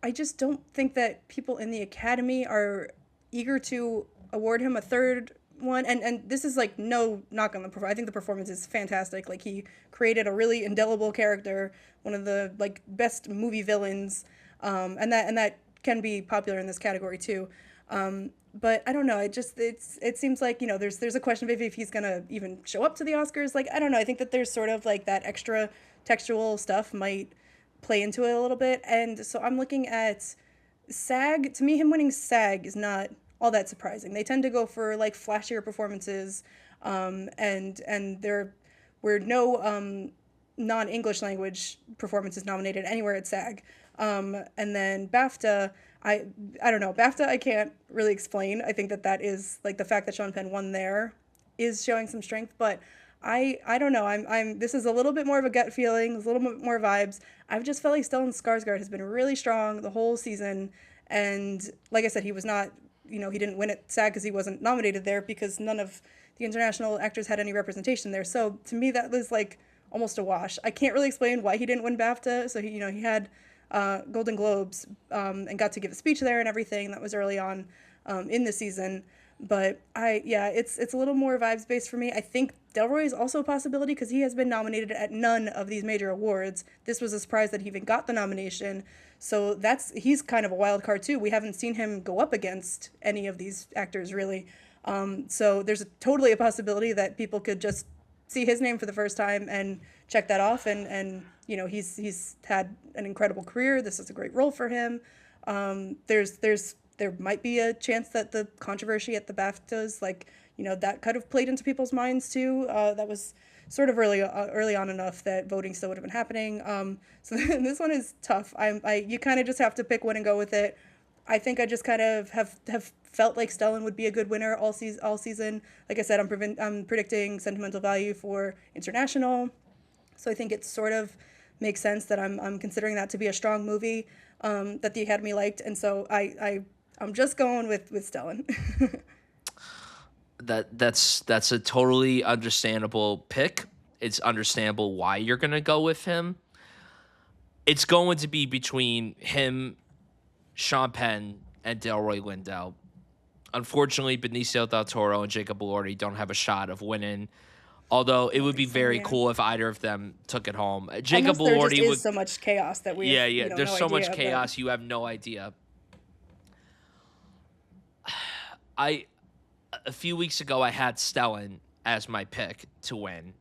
I just don't think that people in the academy are eager to award him a third one, and this is like no knock on the performance. I think the performance is fantastic. Like he created a really indelible character, one of the like best movie villains, and that can be popular in this category too. But I don't know. It seems like there's a question maybe if he's gonna even show up to the Oscars. Like I don't know. I think that there's sort of like that extra textual stuff might play into it a little bit, and so I'm looking at SAG. To me, him winning SAG is not all that surprising. They tend to go for like flashier performances, and there were no non-English language performances nominated anywhere at SAG. And then BAFTA, I don't know. BAFTA I can't really explain. I think that is like the fact that Sean Penn won there is showing some strength, but I don't know. I'm this is a little bit more of a gut feeling, a little bit more vibes. I've just felt like Stellan Skarsgård has been really strong the whole season, and like I said, he was not, he didn't win at SAG because he wasn't nominated there because none of the international actors had any representation there. So to me, that was like almost a wash. I can't really explain why he didn't win BAFTA. So he had Golden Globes and got to give a speech there and everything. That was early on in the season. But it's a little more vibes based for me. I think Delroy is also a possibility because he has been nominated at none of these major awards. This was a surprise that he even got the nomination. So he's kind of a wild card too. We haven't seen him go up against any of these actors really. So there's totally a possibility that people could just see his name for the first time and check that off. And he's had an incredible career. This is a great role for him. There might be a chance that the controversy at the BAFTAs, that kind of played into people's minds too. That was sort of early on enough that voting still would have been happening. So this one is tough. You kind of just have to pick one and go with it. I think I just kind of have felt like Stellan would be a good winner all season. Like I said, I'm predicting sentimental value for international. So I think it sort of makes sense that I'm considering that to be a strong movie that the Academy liked, and so I'm just going with Stellan. That's a totally understandable pick. It's understandable why you're gonna go with him. It's going to be between him, Sean Penn, and Delroy Lindo. Unfortunately, Benicio del Toro and Jacob Elordi don't have a shot of winning. Although it would be very cool if either of them took it home. Jacob Unless there just Elordi is so much chaos that we have, There's no so much idea chaos, you have no idea. A few weeks ago, I had Stellan as my pick to win,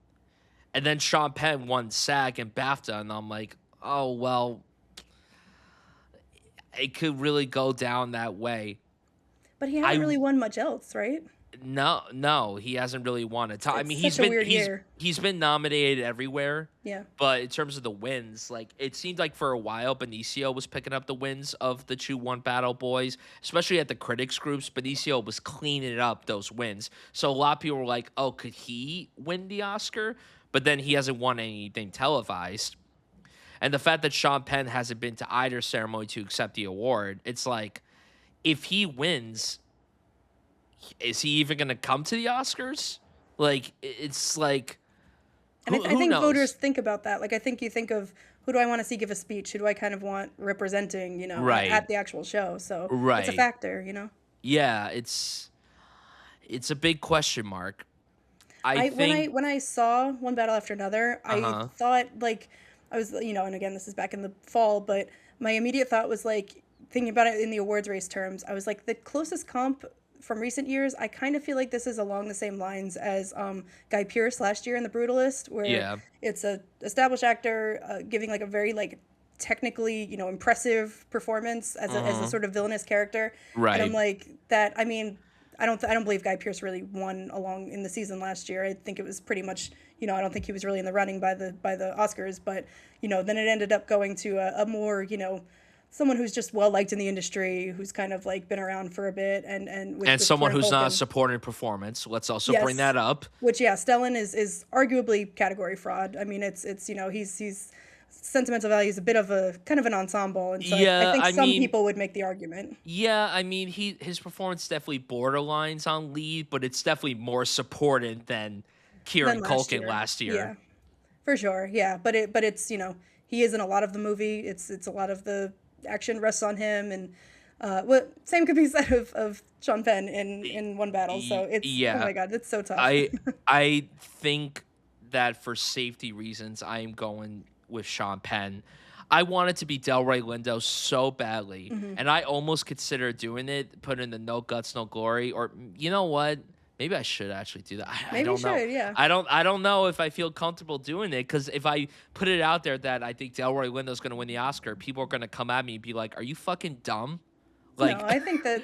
and then Sean Penn won SAG and BAFTA, and I'm like, oh well, it could really go down that way. But he hasn't really won much else, right? No, he hasn't really won a ton. I mean, Such a weird year. He's been nominated everywhere. Yeah. But in terms of the wins, like it seemed like for a while Benicio was picking up the wins of the 2-1 Battle Boys, especially at the critics groups. Benicio was cleaning up those wins. So a lot of people were like, "Oh, could he win the Oscar?" But then he hasn't won anything televised. And the fact that Sean Penn hasn't been to either ceremony to accept the award, it's like if he wins, is he even going to come to the Oscars? Like, it's like, and who I think knows? voters think about that. Like, I think you think of who do I want to see give a speech? Who do I kind of want representing, Right. at the actual show? So Right. it's a factor. Yeah, it's a big question mark. I think when I saw One Battle After Another, I thought like I was, and again this is back in the fall, but my immediate thought was like thinking about it in the awards race terms. I was like the closest comp from recent years, I kind of feel like this is along the same lines as Guy Pearce last year in The Brutalist, where it's a established actor giving like a very like technically impressive performance as a sort of villainous character. Right. And I'm like that. I mean, I don't believe Guy Pearce really won along in the season last year. I think it was pretty much I don't think he was really in the running by the Oscars, but then it ended up going to a more someone who's just well liked in the industry, who's kind of like been around for a bit, and someone who's not a supporting performance. Let's also bring that up. Which Stellan is arguably category fraud. I mean, it's he's sentimental value is a bit of a kind of an ensemble, and so I think some people would make the argument. Yeah, I mean his performance definitely borderlines on lead, but it's definitely more supported than Kieran Culkin last year. Yeah, for sure. Yeah, but it's he is in a lot of the movie. It's a lot of the action rests on him, and Well, same could be said of Sean Penn in One Battle. So it's, oh Yeah, my God, it's so tough. I I think that for safety reasons, I am going with Sean Penn. I wanted to be Delroy Lindo so badly, Hmm. and I almost considered doing it, put in the no guts, no glory, or you know what? Maybe I should actually do that. I Maybe you don't know. should, yeah. I don't know if I feel comfortable doing it because if I put it out there that I think Delroy Lindo's going to win the Oscar, people are going to come at me and be like, "Are you fucking dumb?" No, Like, I think that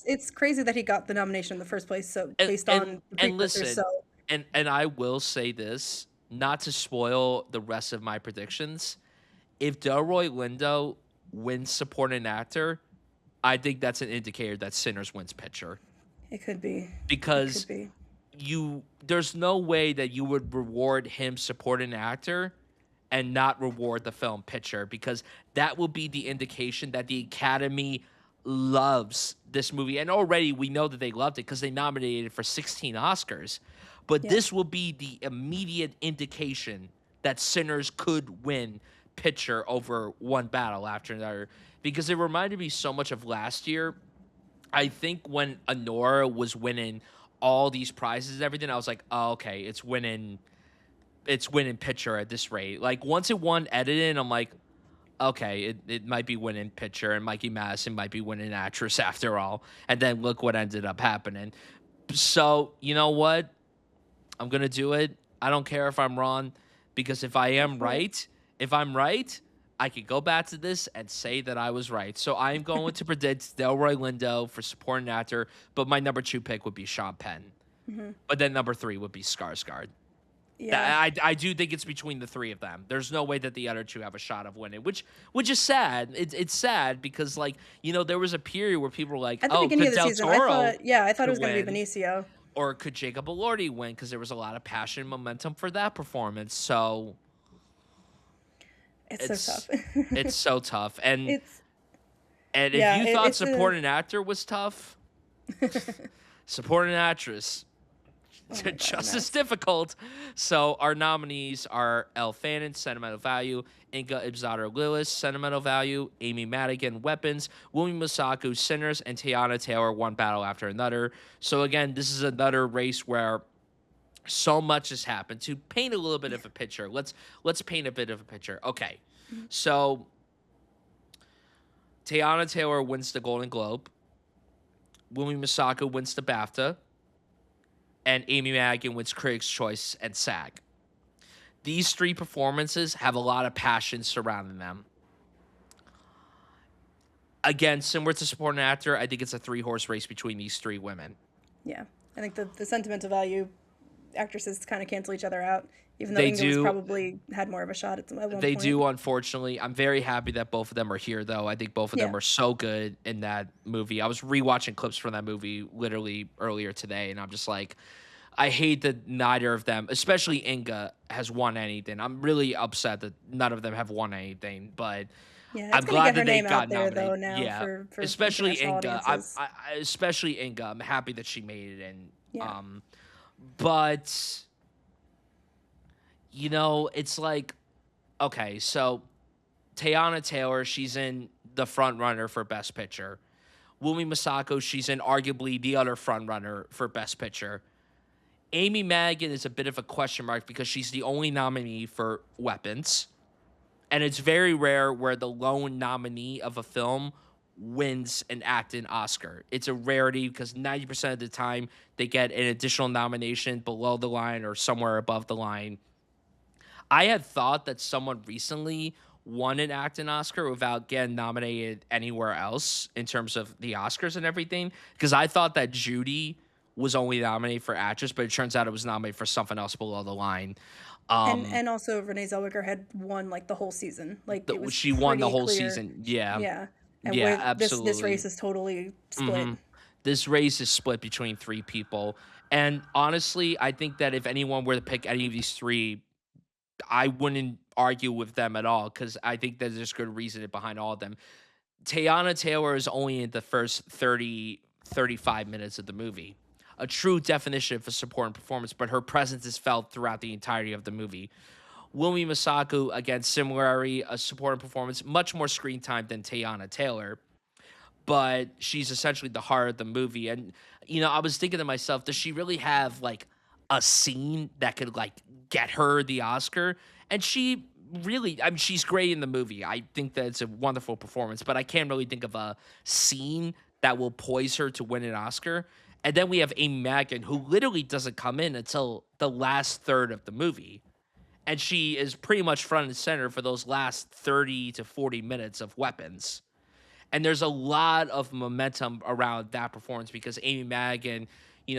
it's crazy that he got the nomination in the first place. So and based and on the and precursors, so listen, and I will say this, not to spoil the rest of my predictions. If Delroy Lindo wins supporting actor, I think that's an indicator that Sinners wins picture it could be, it could because be. there's no way that you would reward him supporting actor and not reward the film picture because that will be the indication that the Academy loves this movie. And already we know that they loved it because they nominated it for 16 Oscars. But Yeah. this will be the immediate indication that Sinners could win picture over one battle after another because it reminded me so much of last year. I think when Honora was winning all these prizes and everything, I was like, oh, okay, it's winning picture at this rate. Like once it won editing, I'm like, okay, it might be winning picture, and Mikey Madison might be winning actress after all. And then look what ended up happening. So you know what? I'm gonna do it. I don't care if I'm wrong, because Go for it. if I'm right, I could go back to this and say that I was right. So I am going to predict Delroy Lindo for supporting actor, but my number two pick would be Sean Penn. Hmm. But then number three would be Skarsgård. Yeah. I do think it's between the three of them. There's no way that the other two have a shot of winning, which is sad. It's sad because like there was a period where people were like, At the oh, beginning could of the Del season, I Toro thought, yeah, I thought it could was going to be win, Benicio. or could Jacob Elordi win because there was a lot of passion and momentum for that performance. So It's so tough. it's it's so tough. And It's and if yeah, you thought it's a supporting actor was tough, supporting actress oh my God, a just as mess. difficult. So our nominees are Elle Fanning, Sentimental Value; Inga Ibzadar Lillis, Sentimental Value; Amy Madigan, Weapons; William Masaku, Sinners; and Tiana Taylor, One Battle After Another. So again, this is another race where so much has happened. To paint a little bit of a picture, let's paint a bit of a picture. Okay, Mhm. so Tiana Taylor wins the Golden Globe. William Masaku wins the BAFTA, and Amy Madigan wins Critics' Choice and SAG. These three performances have a lot of passion surrounding them. Again, similar to supporting actor, I think it's a three-horse race between these three women. Yeah, I think the sentimental value actresses kind of cancel each other out, even though They Inga was do, probably had more of a shot at one they point. do. Unfortunately, I'm very happy that both of them are here, though. I think both of them Yeah. are so good in that movie. I was rewatching clips from that movie literally earlier today, and I'm just like, I hate that neither of them, especially Inga, has won anything. I'm really upset that none of them have won anything, but Yeah, it's I'm gonna get glad her that they name got out there nominated. though now Yeah, for especially international Inga. audiences. Especially Inga. I'm happy that she made it in. Yeah. But it's like, okay, so Teyana Taylor, she's in the front runner for Best Picture. Wumi Masako, she's in arguably the other front runner for Best Picture. Amy Madigan is a bit of a question mark because she's the only nominee for Weapons. And it's very rare where the lone nominee of a film wins an acting Oscar. It's a rarity because 90% of the time they get an additional nomination below the line or somewhere above the line. I had thought that someone recently won an acting Oscar without getting nominated anywhere else in terms of the Oscars and everything. Because I thought that Judy was only nominated for actress, but it turns out it was nominated for something else below the line. Um, And also Renee Zellweger had won like the whole season. Like it was she won the pretty whole clear. season. Yeah, Yeah. And yeah, with this absolutely. race is totally split. hmm This race is split between three people, and honestly, I think that if anyone were to pick any of these three, I wouldn't argue with them at all because I think that there's good reason behind all of them. Teyana Taylor is only in the first 35 minutes of the movie. A true definition of a supporting performance, but her presence is felt throughout the entirety of the movie. Wumi Masaku, again, similarly, a supporting performance, much more screen time than Teyana Taylor. but she's essentially the heart of the movie. And I was thinking to myself, does she really have like a scene that could like get her the Oscar? And she really, I mean, she's great in the movie. I think that it's a wonderful performance, but I can't really think of a scene that will poise her to win an Oscar. And then we have Amy Madigan, who literally doesn't come in until the last third of the movie. And she is pretty much front and center for those last 30 to 40 minutes of Weapons. And there's a lot of momentum around that performance because Amy Madigan,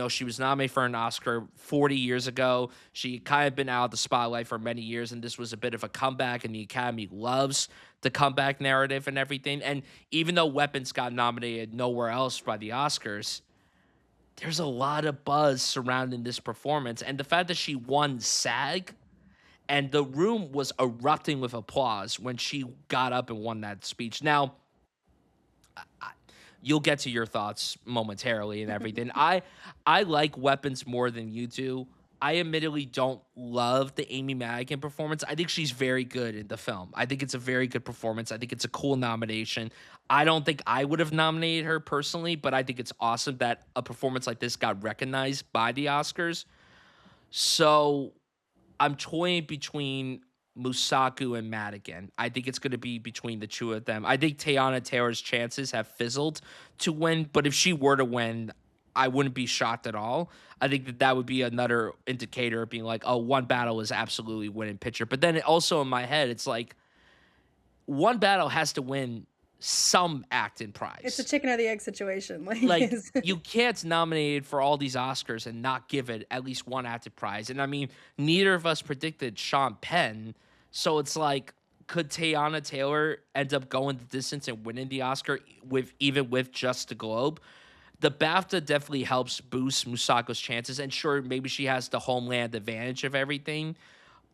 she was nominated for an Oscar 40 years ago. She kind of been out of the spotlight for many years, and this was a bit of a comeback, and the Academy loves the comeback narrative and everything. And even though Weapons got nominated nowhere else by the Oscars, there's a lot of buzz surrounding this performance. And the fact that she won SAG and the room was erupting with applause when she got up and won that speech. Now, you'll get to your thoughts momentarily and everything. I like Weapons more than you do. I admittedly don't love the Amy Madigan performance. I think she's very good in the film. I think it's a very good performance. I think it's a cool nomination. I don't think I would have nominated her personally, but I think it's awesome that a performance like this got recognized by the Oscars. So I'm toying between Musaku and Madigan. I think it's going to be between the two of them. I think Teyana Taylor's chances have fizzled to win, but if she were to win, I wouldn't be shocked at all. I think that would be another indicator of being like, oh, One Battle is absolutely winning picture. But then also in my head, it's like One Battle has to win some acting prize. It's a chicken or the egg situation. Like you can't nominate it for all these Oscars and not give it at least one acting prize. And I mean, neither of us predicted Sean Penn, so it's like, could Teyana Taylor end up going the distance and winning the Oscar with just the Globe? The BAFTA definitely helps boost Musako's chances, and sure, maybe she has the homeland advantage of everything,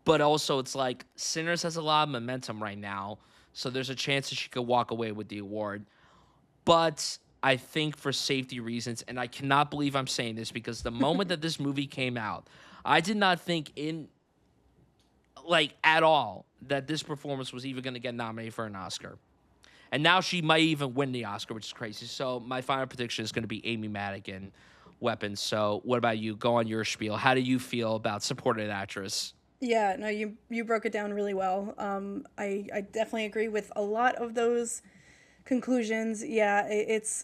but also it's like Sinners has a lot of momentum right now, so there's a chance that she could walk away with the award. But I think for safety reasons, and I cannot believe I'm saying this because the moment that this movie came out, I did not think at all that this performance was even going to get nominated for an Oscar. And now she might even win the Oscar, which is crazy. So my final prediction is going to be Amy Madigan, Weapons. So what about you? Go on your spiel. How do you feel about supported actress? Yeah, no, you broke it down really well. I definitely agree with a lot of those conclusions. Yeah, it's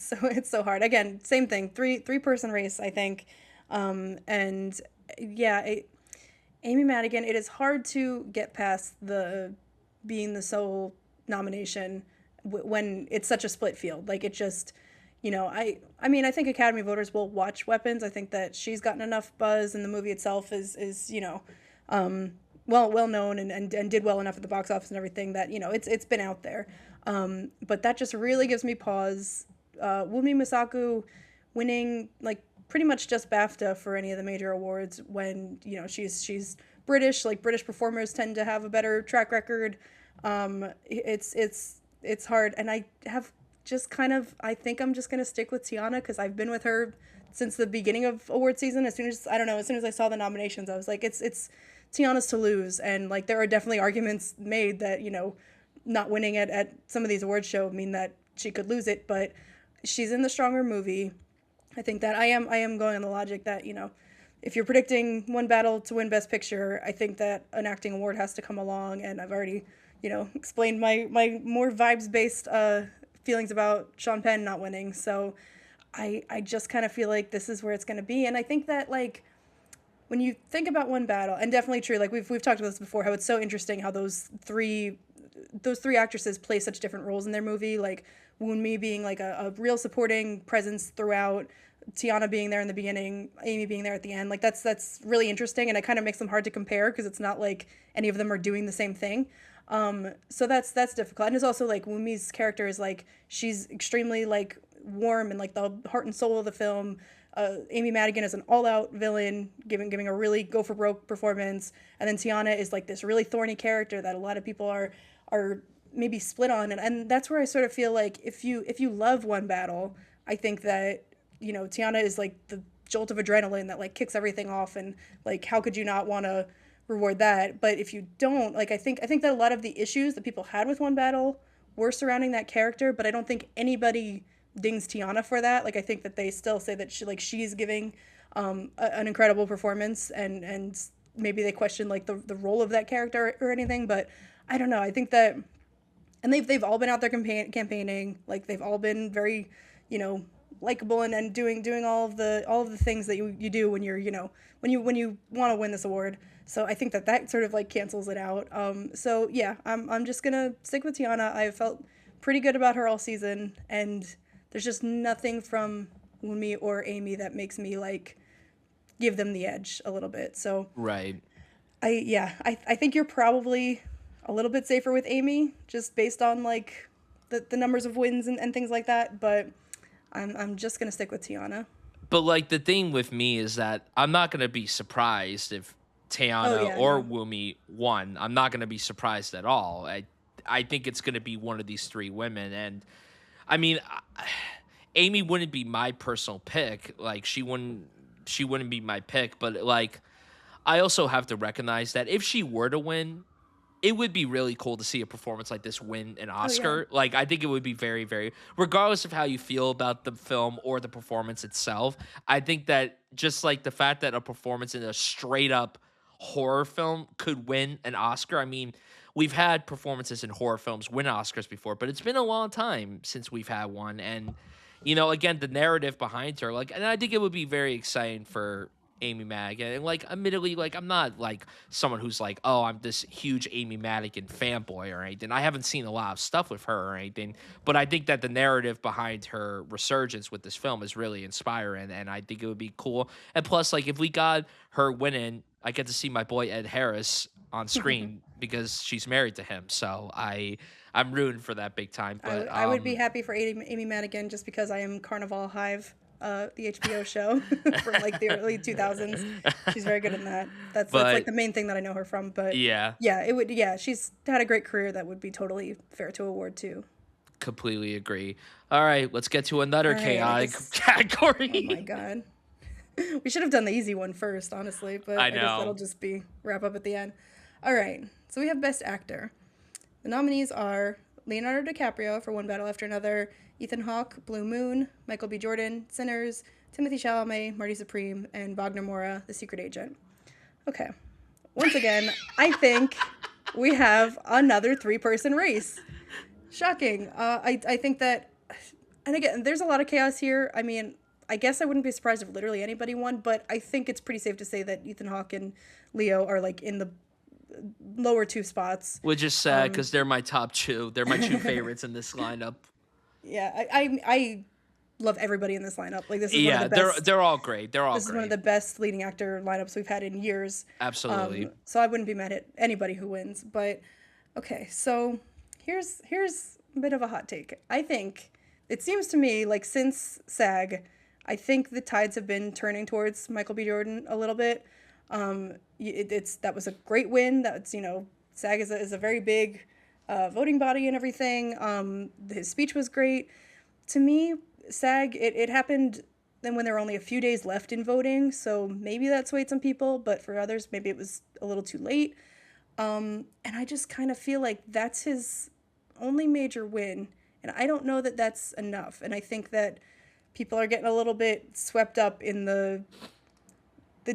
so hard. Again, same thing. Three person race, I think. And yeah, Amy Madigan. It is hard to get past the being the sole nomination when it's such a split field. Like it just. I mean, I think Academy voters will watch Weapons. I think that she's gotten enough buzz, and the movie itself is well known and did well enough at the box office and everything that it's been out there. But that just really gives me pause. Wumi Masaku winning like pretty much just BAFTA for any of the major awards when she's British. Like British performers tend to have a better track record. It's hard, and I have just I think I'm just gonna stick with Tiana because I've been with her since the beginning of award season. As soon as I saw the nominations, I was like, it's Tiana's to lose, and like there are definitely arguments made that not winning at some of these awards show mean that she could lose it, but she's in the stronger movie. I think that I am going on the logic that if you're predicting One Battle to win Best Picture, I think that an acting award has to come along, and I've already explained my more vibes based feelings about Sean Penn not winning. So I just kind of feel like this is where it's going to be. And I think that like when you think about One Battle, and definitely true, like we've talked about this before, how it's so interesting how those three actresses play such different roles in their movie. Like Woonmi being like a real supporting presence throughout, Tiana being there in the beginning, Amy being there at the end. Like that's really interesting, and it kind of makes them hard to compare because it's not like any of them are doing the same thing. So that's difficult. And it's also like Wumi's character is like she's extremely like warm and like the heart and soul of the film. Amy Madigan is an all-out villain, giving a really go for broke performance, and then Tiana is like this really thorny character that a lot of people are maybe split on, and that's where I sort of feel like if you love One Battle, I think that Tiana is like the jolt of adrenaline that like kicks everything off, and like how could you not want to reward that? But if you don't, like I think that a lot of the issues that people had with One Battle were surrounding that character, but I don't think anybody dings Tiana for that. Like I think that they still say that she's giving an incredible performance, and maybe they question like the role of that character or anything, but I don't know. I think that, and they've all been out there campaigning, like they've all been very, you know, likable, and doing all of the things that you do when you're, you know, when you want to win this award. So I think that that sort of like cancels it out. So yeah, I'm just gonna stick with Tiana. I felt pretty good about her all season, and there's just nothing from Wunmi or Amy that makes me like give them the edge a little bit. So Right. I think you're probably a little bit safer with Amy, just based on like the numbers of wins and things like that. But I'm just gonna stick with Tiana. But like the thing with me is that I'm not gonna be surprised if Oh Tiana yeah, or no. Wumi won. I'm not gonna be surprised at all. I think it's gonna be one of these three women, and I mean, Amy wouldn't be my personal pick. Like she wouldn't be my pick. But like I also have to recognize that if she were to win, it would be really cool to see a performance like this win an Oh yeah. Oscar. Like, I think it would be very, very, regardless of how you feel about the film or the performance itself. I think that just like the fact that a performance in a straight up horror film could win an Oscar. I mean, we've had performances in horror films win Oscars before, but it's been a long time since we've had one. And, you know, again, the narrative behind her, like, and I think it would be very exciting for Amy Madigan. And like, admittedly, like I'm not like someone who's like, oh, I'm this huge Amy Madigan fanboy or anything. I haven't seen a lot of stuff with her or anything, but I think that the narrative behind her resurgence with this film is really inspiring, and I think it would be cool. And plus, like if we got her winning, I get to see my boy Ed Harris on screen because she's married to him. So I'm rooting for that big time. But I would be happy for Amy Madigan just because I am Carnival Hive, the HBO show from like the early 2000s. She's very good in that. That's like but the main thing that I know her from. But yeah, yeah, it would. Yeah, she's had a great career that would be totally fair to award too. completely agree. All right, let's get to another All right, I chaotic guess. Oh my category. god. We should have done the easy one first, honestly, but I I guess that'll know. just be wrap up at the end. All right, so we have Best Actor. The nominees are Leonardo DiCaprio for One Battle After Another, Ethan Hawke, Blue Moon, Michael B. Jordan, Sinners, Timothy Chalamet, Marty Supreme, and Wagner Moura, The Secret Agent. Okay, once again, I think we have another three-person race. Shocking. I think that, and again, there's a lot of chaos here. I mean, I guess I wouldn't be surprised if literally anybody won, but I think it's pretty safe to say that Ethan Hawke and Leo are like in the lower two spots. Which is sad because they're my top two. They're my two favorites in this lineup. Yeah, I love everybody in this lineup. Like this is one of Yeah, the best. they're all great. They're all This is one of great. the best leading actor lineups we've had in years. Absolutely. So I wouldn't be mad at anybody who wins. But okay, so here's a bit of a hot take. I think it seems to me like since SAG, I think the tides have been turning towards Michael B. Jordan a little bit. It's that was a great win. That's, you know, SAG is a very big voting body and everything. His speech was great. To me, SAG it happened then when there were only a few days left in voting, so maybe that swayed some people, but for others maybe it was a little too late. And I just kind of feel like that's his only major win, and I don't know that that's enough. And I think that people are getting a little bit swept up in the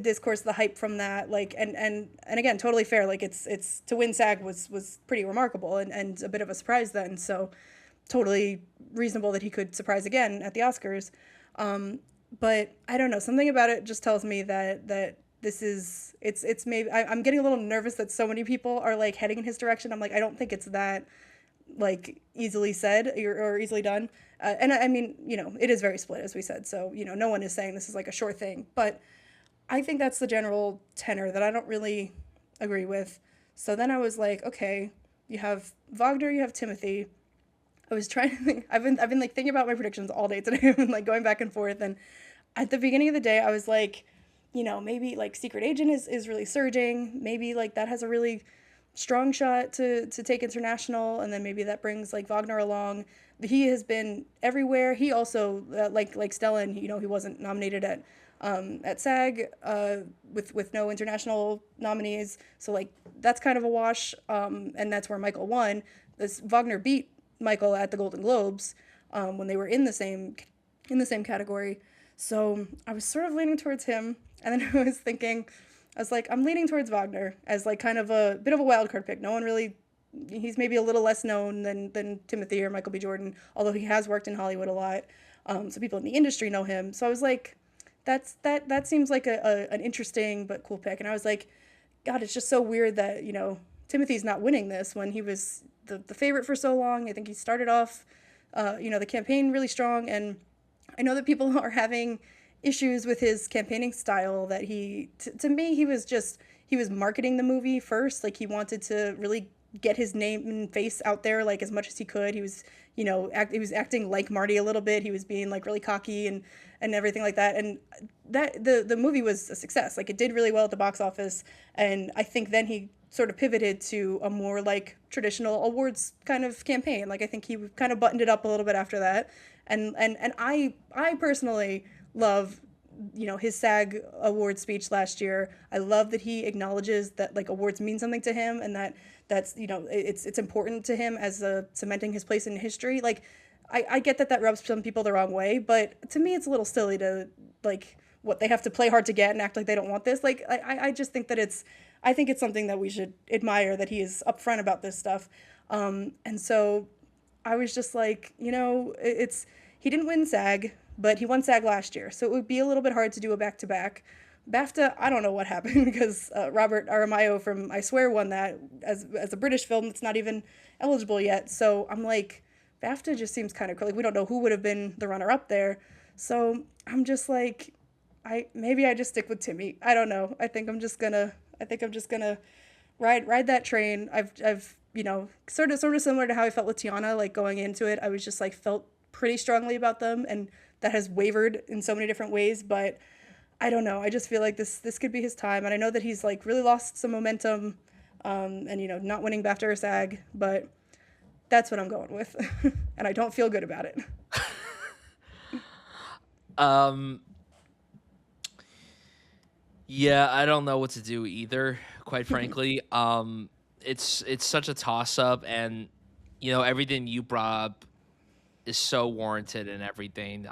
discourse, the hype from that, like, and again, totally fair. Like, it's to win SAG was pretty remarkable and a bit of a surprise then. So, totally reasonable that he could surprise again at the Oscars. But I don't know, something about it just tells me that this is it's maybe I'm getting a little nervous that so many people are like heading in his direction. I'm like, I don't think it's that like easily said or easily done. And I mean, you know, it is very split as we said. So, you know, no one is saying this is like a sure thing, but I think that's the general tenor that I don't really agree with. So then I was like, okay, you have Wagner, you have Timothy. I was trying to think. I've been like thinking about my predictions all day today. I've been like going back and forth. And at the beginning of the day, I was like, you know, maybe like Secret Agent is really surging. Maybe like that has a really strong shot to take international, and then maybe that brings like Wagner along. He has been everywhere. He also like Stellan, you know, he wasn't nominated at SAG with no international nominees. So like that's kind of a wash. And that's where Michael won. This Wagner beat Michael at the Golden Globes when they were in the same category. So I was sort of leaning towards him, and then I was thinking, I was like, I'm leaning towards Wagner as like kind of a bit of a wild card pick. No one really, he's maybe a little less known than Timothy or Michael B. Jordan, although he has worked in Hollywood a lot. So people in the industry know him. So I was like, that seems like an interesting but cool pick. And I was like, God, it's just so weird that Timothy's not winning this when he was the favorite for so long. I think he started off, the campaign really strong, and I know that people are having issues with his campaigning style. That to me, he was marketing the movie first. Like he wanted to really get his name and face out there like as much as he could. He was, he was acting like Marty a little bit. He was being like really cocky and everything like that. And that the movie was a success. Like it did really well at the box office. And I think then he sort of pivoted to a more like traditional awards kind of campaign. Like I think he kind of buttoned it up a little bit after that. And I personally love his SAG award speech last year. I love that he acknowledges that like awards mean something to him, and that's it's important to him as cementing his place in history. Like I get that rubs some people the wrong way, but to me it's a little silly to like what they have to play hard to get and act like they don't want this. Like I just think that I think it's something that we should admire, that he is upfront about this stuff. And so I was just like, it's he didn't win SAG, but he won SAG last year, so it would be a little bit hard to do a back to back. BAFTA, I don't know what happened because Robert Aramayo from I Swear won that as a British film that's not even eligible yet. So I'm like, BAFTA just seems kind of like we don't know who would have been the runner up there. So I'm just like, I just stick with Timmy. I don't know. I think I'm just gonna ride that train. I've sort of similar to how I felt with Tiana. Like going into it, I was just like felt pretty strongly about them, and that has wavered in so many different ways. But I don't know. I just feel like this could be his time, and I know that he's like really lost some momentum, and not winning BAFTA or SAG, but that's what I'm going with, and I don't feel good about it. Um, yeah, I don't know what to do either, quite frankly. It's such a toss up, and everything you brought up is so warranted and everything.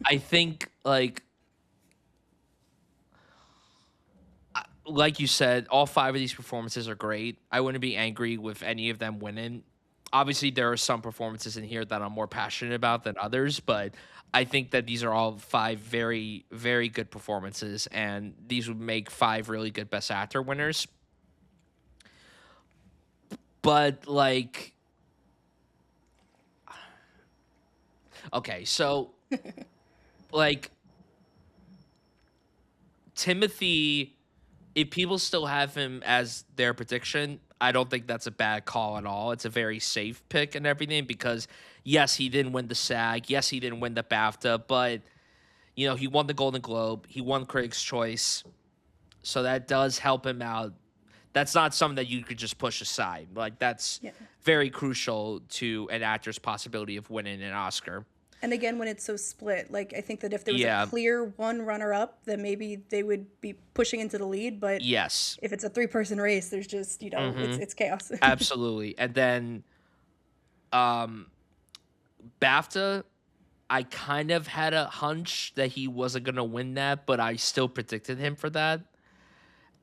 I think like you said, all five of these performances are great. I wouldn't be angry with any of them winning. Obviously, there are some performances in here that I'm more passionate about than others, but I think that these are all five very, very good performances, and these would make five really good Best Actor winners. But okay, so like Timothy, if people still have him as their prediction, I don't think that's a bad call at all. It's a very safe pick and everything because yes, he didn't win the SAG, yes, he didn't win the BAFTA, but he won the Golden Globe, he won Critics' Choice, so that does help him out. That's not something that you could just push aside. Like that's Yeah. very crucial to an actor's possibility of winning an Oscar. And again, when it's so split, like I think that if there was a Yeah. clear one runner up, then maybe they would be pushing into the lead. But Yes. if it's a 3-person race, there's just it's chaos. Absolutely. And then BAFTA, I kind of had a hunch that he wasn't going to win that, but I still predicted him for that.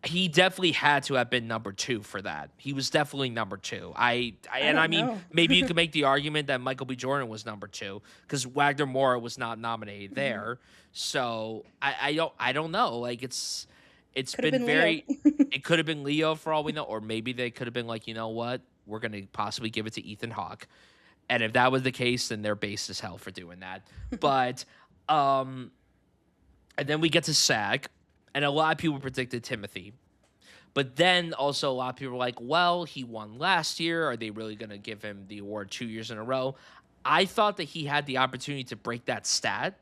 He definitely had to have been number two for that. He was definitely number two. I And I don't mean, know. maybe you could make the argument that Michael B. Jordan was number two because Wagner Moore was not nominated Mhm. there. So I don't know. Like it's Could have been been Leo. very. It could have been Leo for all we know, or maybe they could have been like, you know what, we're gonna possibly give it to Ethan Hawke. And if that was the case, then they're based as hell for doing that. But um, and then we get to SAG, and a lot of people predicted Timothy. But then also a lot of people were like, well, he won last year. Are they really going to give him the award 2 years in a row? I thought that he had the opportunity to break that stat,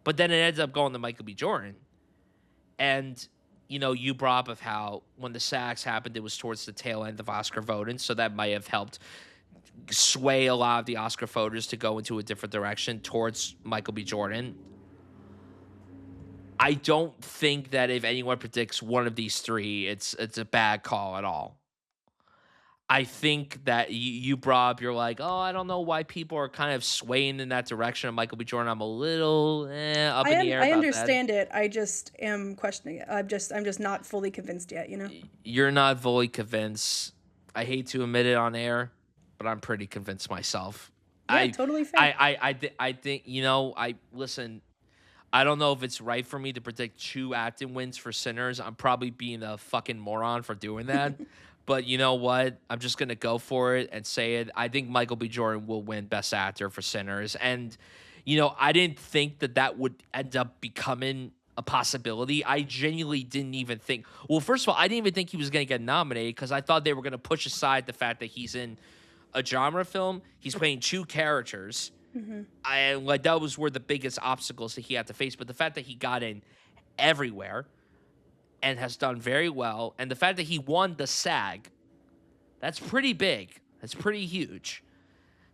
but then it ended up going to Michael B. Jordan. And, you brought up of how when the SAGs happened, it was towards the tail end of Oscar voting. So that might have helped sway a lot of the Oscar voters to go into a different direction towards Michael B. Jordan. I don't think that if anyone predicts one of these three, it's a bad call at all. I think that you brought up, you're like, oh, I don't know why people are kind of swaying in that direction of Michael B. Jordan. I'm a little up in the air I about that. understand it. I just am questioning it. I'm just not fully convinced yet, you know? You're not fully convinced. I hate to admit it on air, but I'm pretty convinced myself. Yeah, I, totally fair. I think I listen. I don't know if it's right for me to predict two acting wins for Sinners. I'm probably being a fucking moron for doing that. But you know what? I'm just gonna go for it and say it. I think Michael B. Jordan will win Best Actor for Sinners, and I didn't think that that would end up becoming a possibility. I genuinely didn't even think. Well, first of all, I didn't even think he was gonna get nominated because I thought they were gonna push aside the fact that he's in a genre film. He's playing two characters. Hmm. Like that was where the biggest obstacles that he had to face. But the fact that he got in everywhere and has done very well, and the fact that he won the SAG, that's pretty big. That's pretty huge.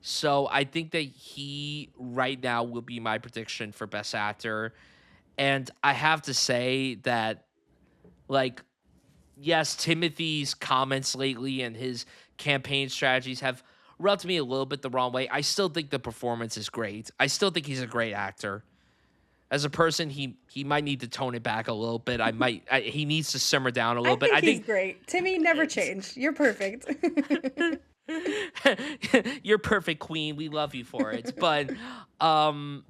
So I think that he right now will be my prediction for Best Actor. And I have to say that, like, yes, Timothy's comments lately and his campaign strategies have rubbed me a little bit the wrong way. I still think the performance is great. I still think he's a great actor. As a person, he might need to tone it back a little bit. He needs to simmer down a I little bit. think I he's think great. Timmy, never change. You're perfect. you're perfect, Queen. We love you for it. But um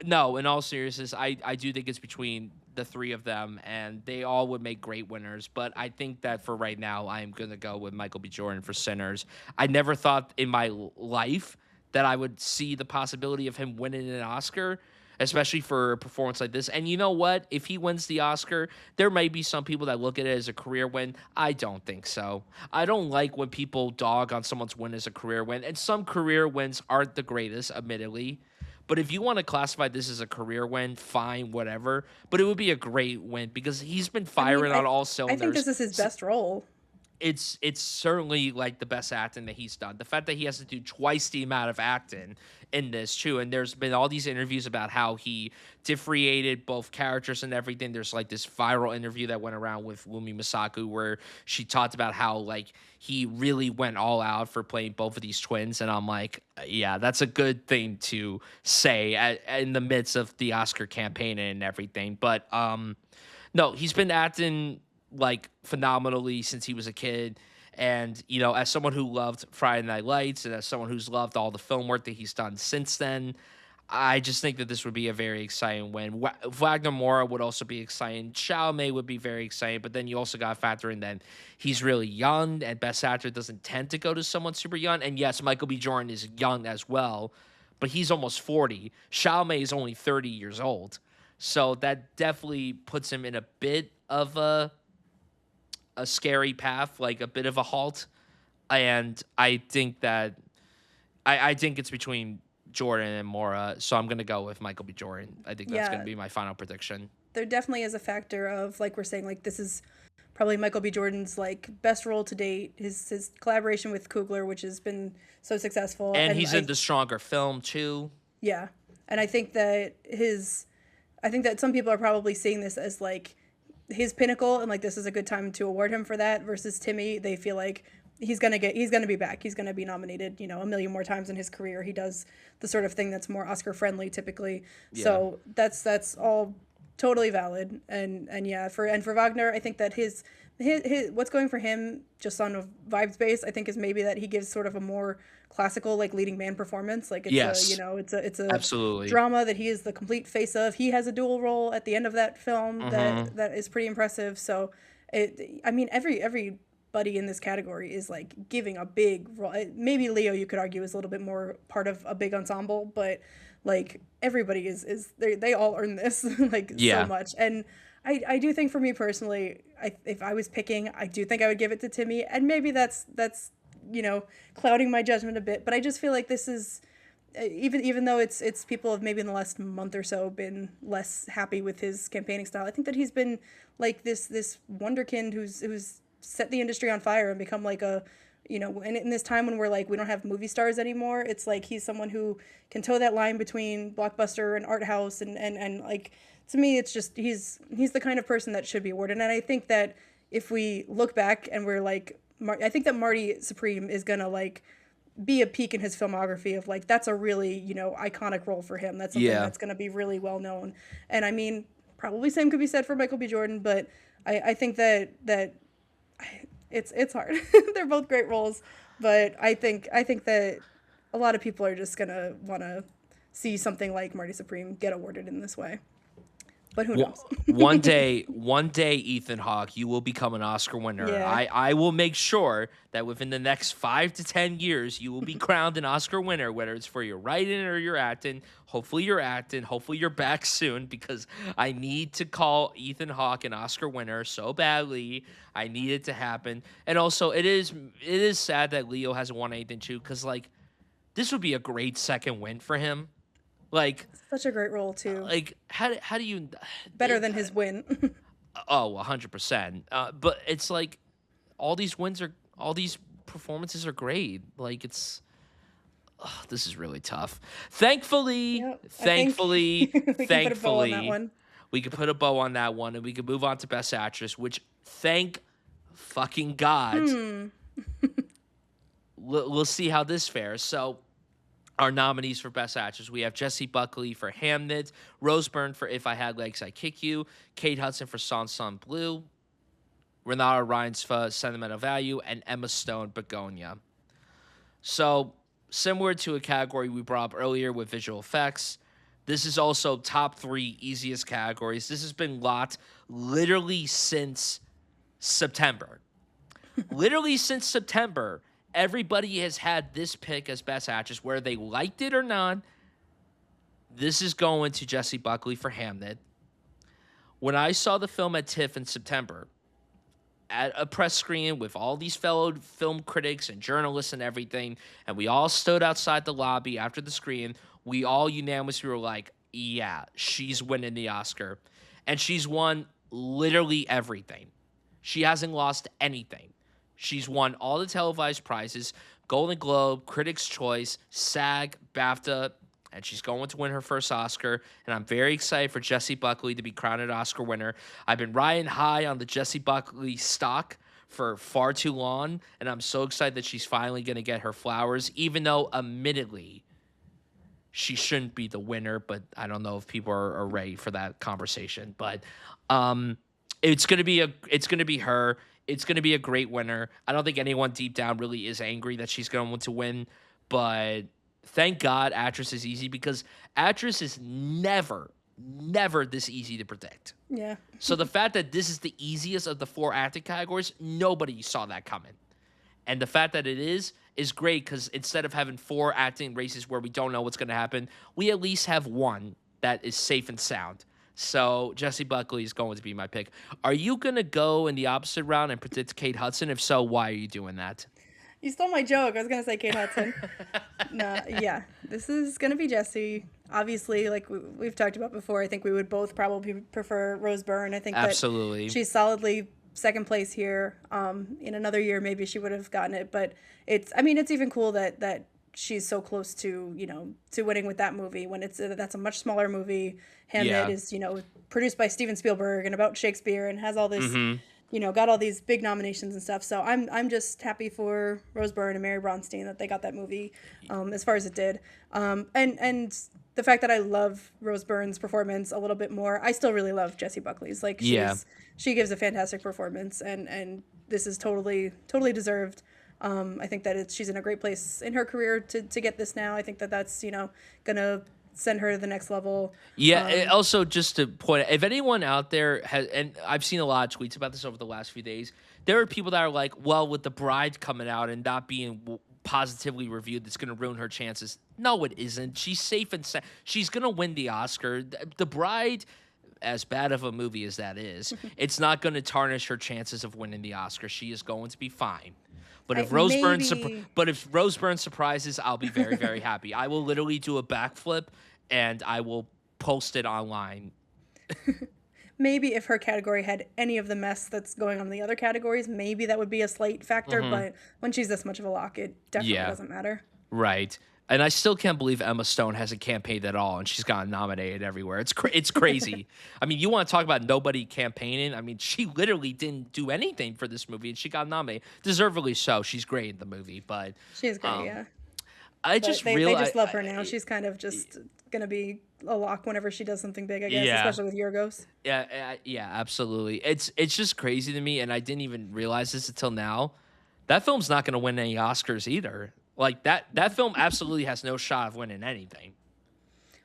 no, in all seriousness, I do think it's between the three of them, and they all would make great winners. But I think that for right now, I'm gonna go with Michael B. Jordan for Sinners. I never thought in my life that I would see the possibility of him winning an Oscar, especially for a performance like this. And you know what? If he wins the Oscar, there may be some people that look at it as a career win. I don't think so. I don't like when people dog on someone's win as a career win, and some career wins aren't the greatest, admittedly. But if you want to classify this as a career win, fine, whatever. But it would be a great win because he's been I mean, firing on all I think cylinders. this is his best role. It's certainly like the best acting that he's done. The fact that he has to do twice the amount of acting in this too, and there's been all these interviews about how he differentiated both characters and everything. There's like this viral interview that went around with Wumi Masaku where she talked about how like he really went all out for playing both of these twins, and I'm like, yeah, that's a good thing to say in the midst of the Oscar campaign and everything. But no, he's been acting like phenomenally since he was a kid. And, as someone who loved Friday Night Lights and as someone who's loved all the film work that he's done since then, I just think that this would be a very exciting win. Wagner Moura would also be exciting. Chalamet would be very exciting, but then you also got to factor in that he's really young, and Best Actor doesn't tend to go to someone super young. And yes, Michael B. Jordan is young as well, but he's almost 40. Chalamet is only 30 years old. So that definitely puts him in a bit of a scary path, like a bit of a halt. And I think that I think it's between Jordan and Mora, so I'm gonna go with Michael B. Jordan. I think that's gonna Yeah, be my final prediction. there definitely is a factor of like we're saying like this is probably Michael B. Jordan's like best role to date. His collaboration with Coogler, which has been so successful, And and he's in the stronger film too. yeah, and I think that some people are probably seeing this as like his pinnacle, and like this is a good time to award him for that. Versus Timmy, they feel like he's gonna be back. He's gonna be nominated, a million more times in his career. He does the sort of thing that's more Oscar friendly typically. Yeah. So that's all totally valid. And yeah, for Wagner, I think that his what's going for him just on a vibes base, I think is maybe that he gives sort of a more classical like leading man performance. Like Yes, it's a absolutely. drama that he is the complete face of. He has a dual role at the end of that film Hmm. that is pretty impressive. So I mean everybody in this category is like giving a big role. Maybe Leo, you could argue, is a little bit more part of a big ensemble, but like everybody is they all earn this like so Yeah. much. And I do think for me personally, if I was picking, I do think I would give it to Timmy, and maybe that's clouding my judgment a bit, but I just feel like this is even though it's people have maybe in the last month or so been less happy with his campaigning style. I think that he's been like this wonderkind who's set the industry on fire and become like a and in this time when we're like we don't have movie stars anymore, it's like he's someone who can toe that line between blockbuster and art house, and like to me it's just he's the kind of person that should be awarded. And I think that if we look back and we're like I think that Marty Supreme is gonna like be a peak in his filmography of like that's a really iconic role for him. That's something Yeah. that's gonna be really well known. And I mean, probably same could be said for Michael B. Jordan, but I think that it's hard. They're both great roles, but I think that a lot of people are just gonna want to see something like Marty Supreme get awarded in this way. But who One knows? one day, Ethan Hawke, you will become an Oscar winner. Yeah. I will make sure that within the next 5 to 10 years, you will be crowned an Oscar winner, whether it's for your writing or your acting. Hopefully, you're acting. Hopefully, you're back soon because I need to call Ethan Hawke an Oscar winner so badly. I need it to happen. And also, it is sad that Leo hasn't won anything too, because like this would be a great second win for him. Like Such a great role too. how do you Better than his win. oh 100%, but it's like all these performances are great. Like this is really tough. Thankfully, Yep. I think thankfully, we can put a bow on that thankfully, one. we could put a bow on that one and we could move on to best actress, which thank fucking god. We'll see how this fares. So our nominees for Best Actress, we have Jessie Buckley for Hamnet, Rose Byrne for If I Had Legs, I'd Kick You, Kate Hudson for Son Son Blue, Renata Rines for Sentimental Value, and Emma Stone, Begonia. So, similar to a category we brought up earlier with visual effects, this is also top 3 easiest categories. This has been locked literally since September. Literally since September, everybody has had this pick as Best Actress, whether they liked it or not. This is going to Jessie Buckley for Hamnet. When I saw the film at TIFF in September, at a press screen with all these fellow film critics and journalists and everything, and we all stood outside the lobby after the screen, we all unanimously were like, yeah, she's winning the Oscar. And she's won literally everything. She hasn't lost anything. She's won all the televised prizes, Golden Globe, Critics' Choice, SAG, BAFTA, and she's going to win her first Oscar. And I'm very excited for Jessie Buckley to be crowned an Oscar winner. I've been riding high on the Jessie Buckley stock for far too long, and I'm so excited that she's finally going to get her flowers, even though, admittedly, she shouldn't be the winner, but I don't know if people are ready for that conversation. But it's gonna be her. It's gonna be a great winner. I don't think anyone deep down really is angry that she's going to win, but thank God actress is easy because actress is never this easy to predict. Yeah. So the fact that this is the easiest of the 4 acting categories, nobody saw that coming. And the fact that it is great because instead of having 4 acting races where we don't know what's going to happen, we at least have one that is safe and sound. So Jessie Buckley is going to be my pick. Are you going to go in the opposite round and predict Kate Hudson? If so, why are you doing that? You stole my joke. I was gonna say Kate Hudson. No, yeah, this is gonna be Jessie. Obviously, like we've talked about before, I think we would both probably prefer Rose Byrne. I think Absolutely. that she's solidly second place here. In another year, maybe she would have gotten it, but it's even cool that she's so close to to winning with that movie when that's a much smaller movie. Hamnet Yeah. is produced by Steven Spielberg and about Shakespeare and has all this. Got all these big nominations and stuff. So I'm just happy for Rose Byrne and Mary Bronstein that they got that movie as far as it did. And the fact that I love Rose Byrne's performance a little bit more, I still really love Jessie Buckley's. Like she gives a fantastic performance and this is totally deserved. I think that she's in a great place in her career to get this now. I think that's gonna send her to the next level. Yeah. Also, just to point out, if anyone out there has, and I've seen a lot of tweets about this over the last few days, there are people that are like, well, with The Bride coming out and not being positively reviewed, that's going to ruin her chances. No, it isn't. She's safe and she's going to win the Oscar. The Bride, as bad of a movie as that is, it's not going to tarnish her chances of winning the Oscar. She is going to be fine. But if Rose Byrne surprises, I'll be very, very happy. I will literally do a backflip and I will post it online. Maybe if her category had any of the mess that's going on in the other categories, maybe that would be a slight factor. But when she's this much of a lock, it definitely doesn't matter. Right. And I still can't believe Emma Stone hasn't campaigned at all, and she's gotten nominated everywhere. It's crazy. I mean, you want to talk about nobody campaigning? I mean, she literally didn't do anything for this movie, and she got nominated, deservedly so. She's great in the movie, but She's great, um, yeah. I But just they realized, just love her now. She's kind of just gonna be a lock whenever she does something big, I guess, yeah, especially with Yorgos. yeah, absolutely. It's just crazy to me, and I didn't even realize this until now. That film's not going to win any Oscars either. Like that film absolutely has no shot of winning anything.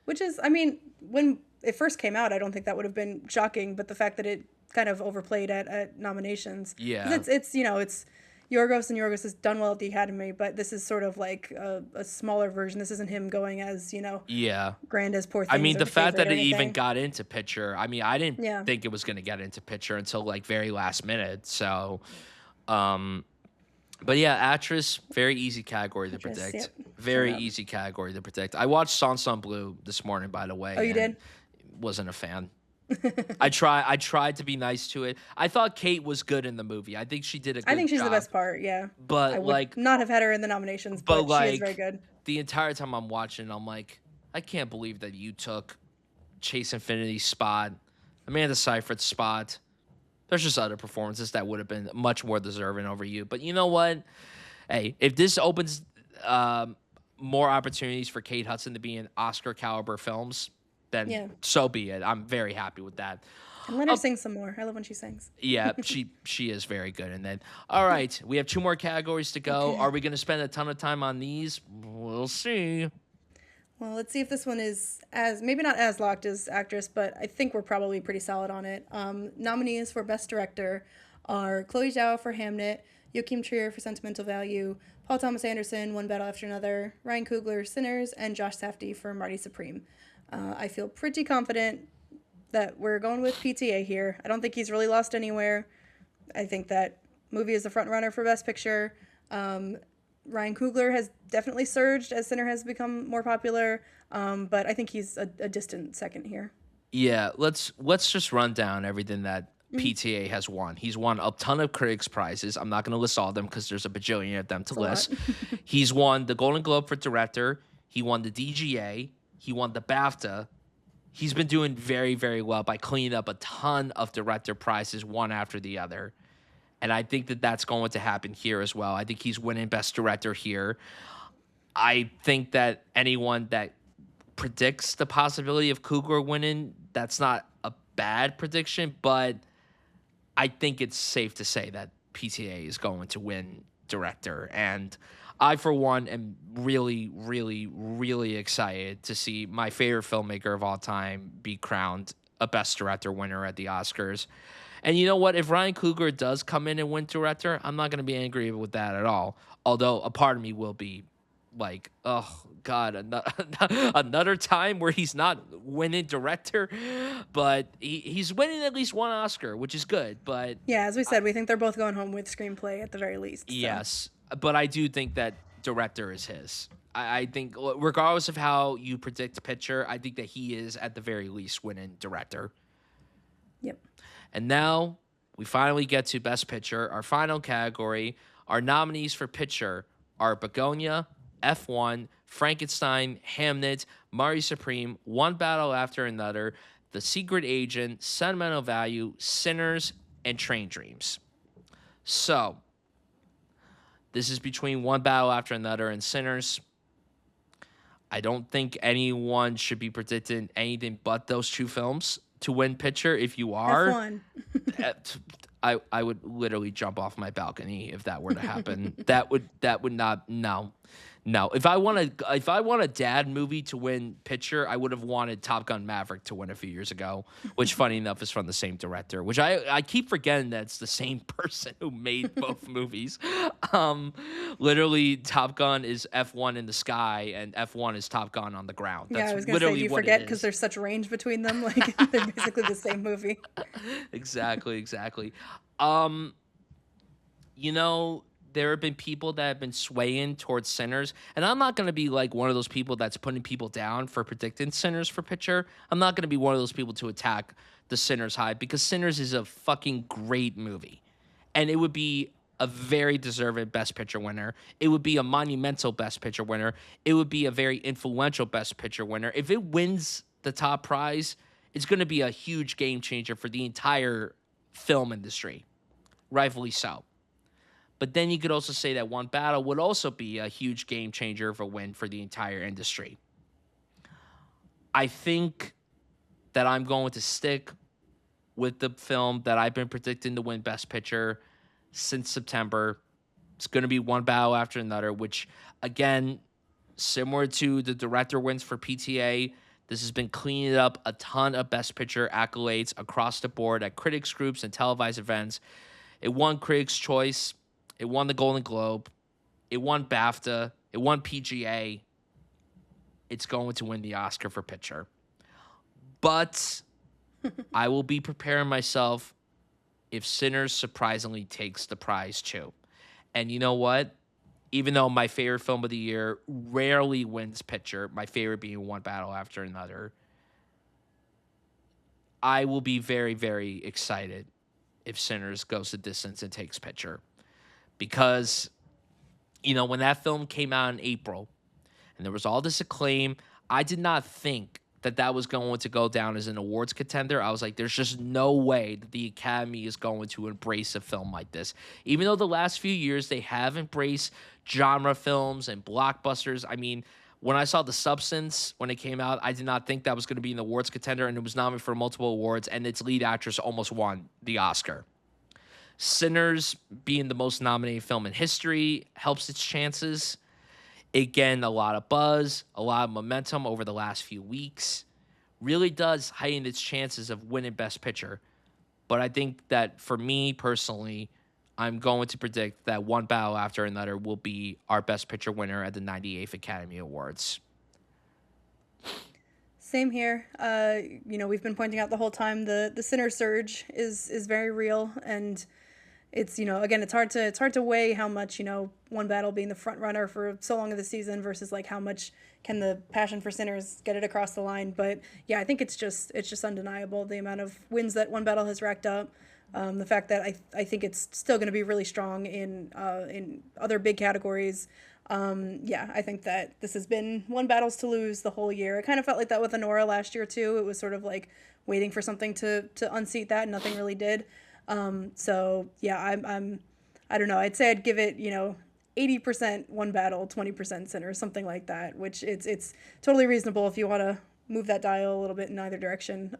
Which is, I mean, when it first came out, I don't think that would have been shocking, but the fact that it kind of overplayed at nominations, because Yeah, it's Yorgos, and Yorgos has done well at the Academy, but this is sort of like a smaller version. This isn't him going as yeah. grand as Poor I Things mean, or the The fact Favorite that or it even anything. got into picture. I mean, I didn't Yeah, think it was going to get into picture until like very last minute. So, um, but yeah, actress, very easy category to actress. predict. Yep, straight Very up. easy category to predict. I watched Sansa Blue this morning, by the Oh, way, you and did? wasn't a fan. I tried to be nice to it. I thought Kate was good in the movie. I think she did a I good think she's the job. best part. Yeah, I But would like not have had her in the nominations, but but she is very like good. the entire time I'm watching, I'm like, I can't believe that you took Chase Infinity's spot, Amanda Seyfried's spot. There's just other performances that would have been much more deserving over you. But you know what? Hey, if this opens um, more opportunities for Kate Hudson to be in Oscar caliber films, then Yeah, so be it. I'm very happy with that. and let her Oh, sing some more. I love when she sings. yeah, she is very good. And then, all right, we have two more categories to go. Okay. Are we going to spend a ton of time on these? We'll see. Well, let's see if this one is as maybe not as locked as actress, but I think we're probably pretty solid on it. Nominees for Best Director are Chloe Zhao for Hamnet, Joachim Trier for Sentimental Value, Paul Thomas Anderson, One Battle After Another, Ryan Coogler, Sinners, and Josh Safdie for Marty Supreme. I feel pretty confident that we're going with PTA here. I don't think he's really lost anywhere. I think that movie is the front runner for Best Picture. Ryan Coogler has definitely surged as Sinner has become more popular, but I think he's a distant second here. Yeah, let's just run down everything that PTA has won. He's won a ton of critics prizes. I'm not going to list all of them because there's a bajillion of them to It's a lot. list. He's won the Golden Globe for director. He won the DGA. He won the BAFTA. He's been doing very, very well by cleaning up a ton of director prizes one after the other. And I think that that's going to happen here as well. I think he's winning Best Director here. I think that anyone that predicts the possibility of Cougar winning, that's not a bad prediction, but I think it's safe to say that PTA is going to win director. And I, for one, am really, really, really excited to see my favorite filmmaker of all time be crowned a Best Director winner at the Oscars. And you know what? If Ryan Coogler does come in and win director, I'm not going to be angry with that at all. Although a part of me will be like, oh God, another time where he's not winning director, but he's winning at least one Oscar, which is good. But Yeah, as we said, we think they're both going home with screenplay at the very least. So yes, but I do think that director is his. I think regardless of how you predict picture, I think that he is at the very least winning director. yep. And now we finally get to Best Picture, our final category. Our nominees for Picture are Begonia, F1, Frankenstein, Hamnet, Marty Supreme, One Battle After Another, The Secret Agent, Sentimental Value, Sinners, and Train Dreams. So, this is between One Battle After Another and Sinners. I don't think anyone should be predicting anything but those two films to win Picture. If you are, F1. I would literally jump off my balcony if that were to happen. that would not no. If I want a dad movie to win picture, I would have wanted Top Gun Maverick to win a few years ago, which funny enough is from the same director, which I keep forgetting that it's the same person who made both movies. Literally Top Gun is F1 in the sky and F1 is Top Gun on the ground. Yeah, That's I was gonna say, do literally you what forget it because is. there's such range between them? Like they're basically the same movie. Exactly. Um, you know, there have been people that have been swaying towards Sinners, and I'm not going to be like one of those people that's putting people down for predicting Sinners for picture. I'm not going to be one of those people to attack the Sinners hype because Sinners is a fucking great movie. And it would be a very deserving Best Picture winner. It would be a monumental Best Picture winner. It would be a very influential Best Picture winner. If it wins the top prize, it's going to be a huge game changer for the entire film industry, rightfully so. But then you could also say that One Battle would also be a huge game changer of a win for the entire industry. I think that I'm going to stick with the film that I've been predicting to win Best Picture since September. It's going to be One Battle After Another, which, again, similar to the director wins for PTA, this has been cleaning up a ton of Best Picture accolades across the board at critics groups and televised events. It won Critics' Choice. It won the Golden Globe. It won BAFTA. It won PGA. It's going to win the Oscar for Picture. But I will be preparing myself if Sinners surprisingly takes the prize too. And you know what? Even though my favorite film of the year rarely wins Picture, my favorite being One Battle After Another, I will be very, very excited if Sinners goes the distance and takes Picture. Because, when that film came out in April and there was all this acclaim, I did not think that was going to go down as an awards contender. I was like, there's just no way that the Academy is going to embrace a film like this. Even though the last few years they have embraced genre films and blockbusters. I mean, when I saw The Substance when it came out, I did not think that was going to be an awards contender, and it was nominated for multiple awards, and its lead actress almost won the Oscar. Sinners being the most nominated film in history helps its chances. Again, a lot of buzz, a lot of momentum over the last few weeks. Really does heighten its chances of winning Best Picture. But I think that for me personally, I'm going to predict that One Battle After Another will be our Best Picture winner at the 98th Academy Awards. Same here. We've been pointing out the whole time the Sinner surge is very real, and it's again it's hard to weigh how much One Battle being the front runner for so long of the season versus like how much can the passion for Sinners get it across the line. But yeah, I think it's just undeniable the amount of wins that One Battle has racked up. The fact that I think it's still going to be really strong in other big categories. I think that this has been One Battles to lose the whole year. It kind of felt like that with Honora last year too. It was sort of like waiting for something to unseat that, and nothing really did. So yeah, I don't know. I'd say I'd give it 80% One Battle, 20% Sinners, something like that. Which it's totally reasonable if you want to move that dial a little bit in either direction.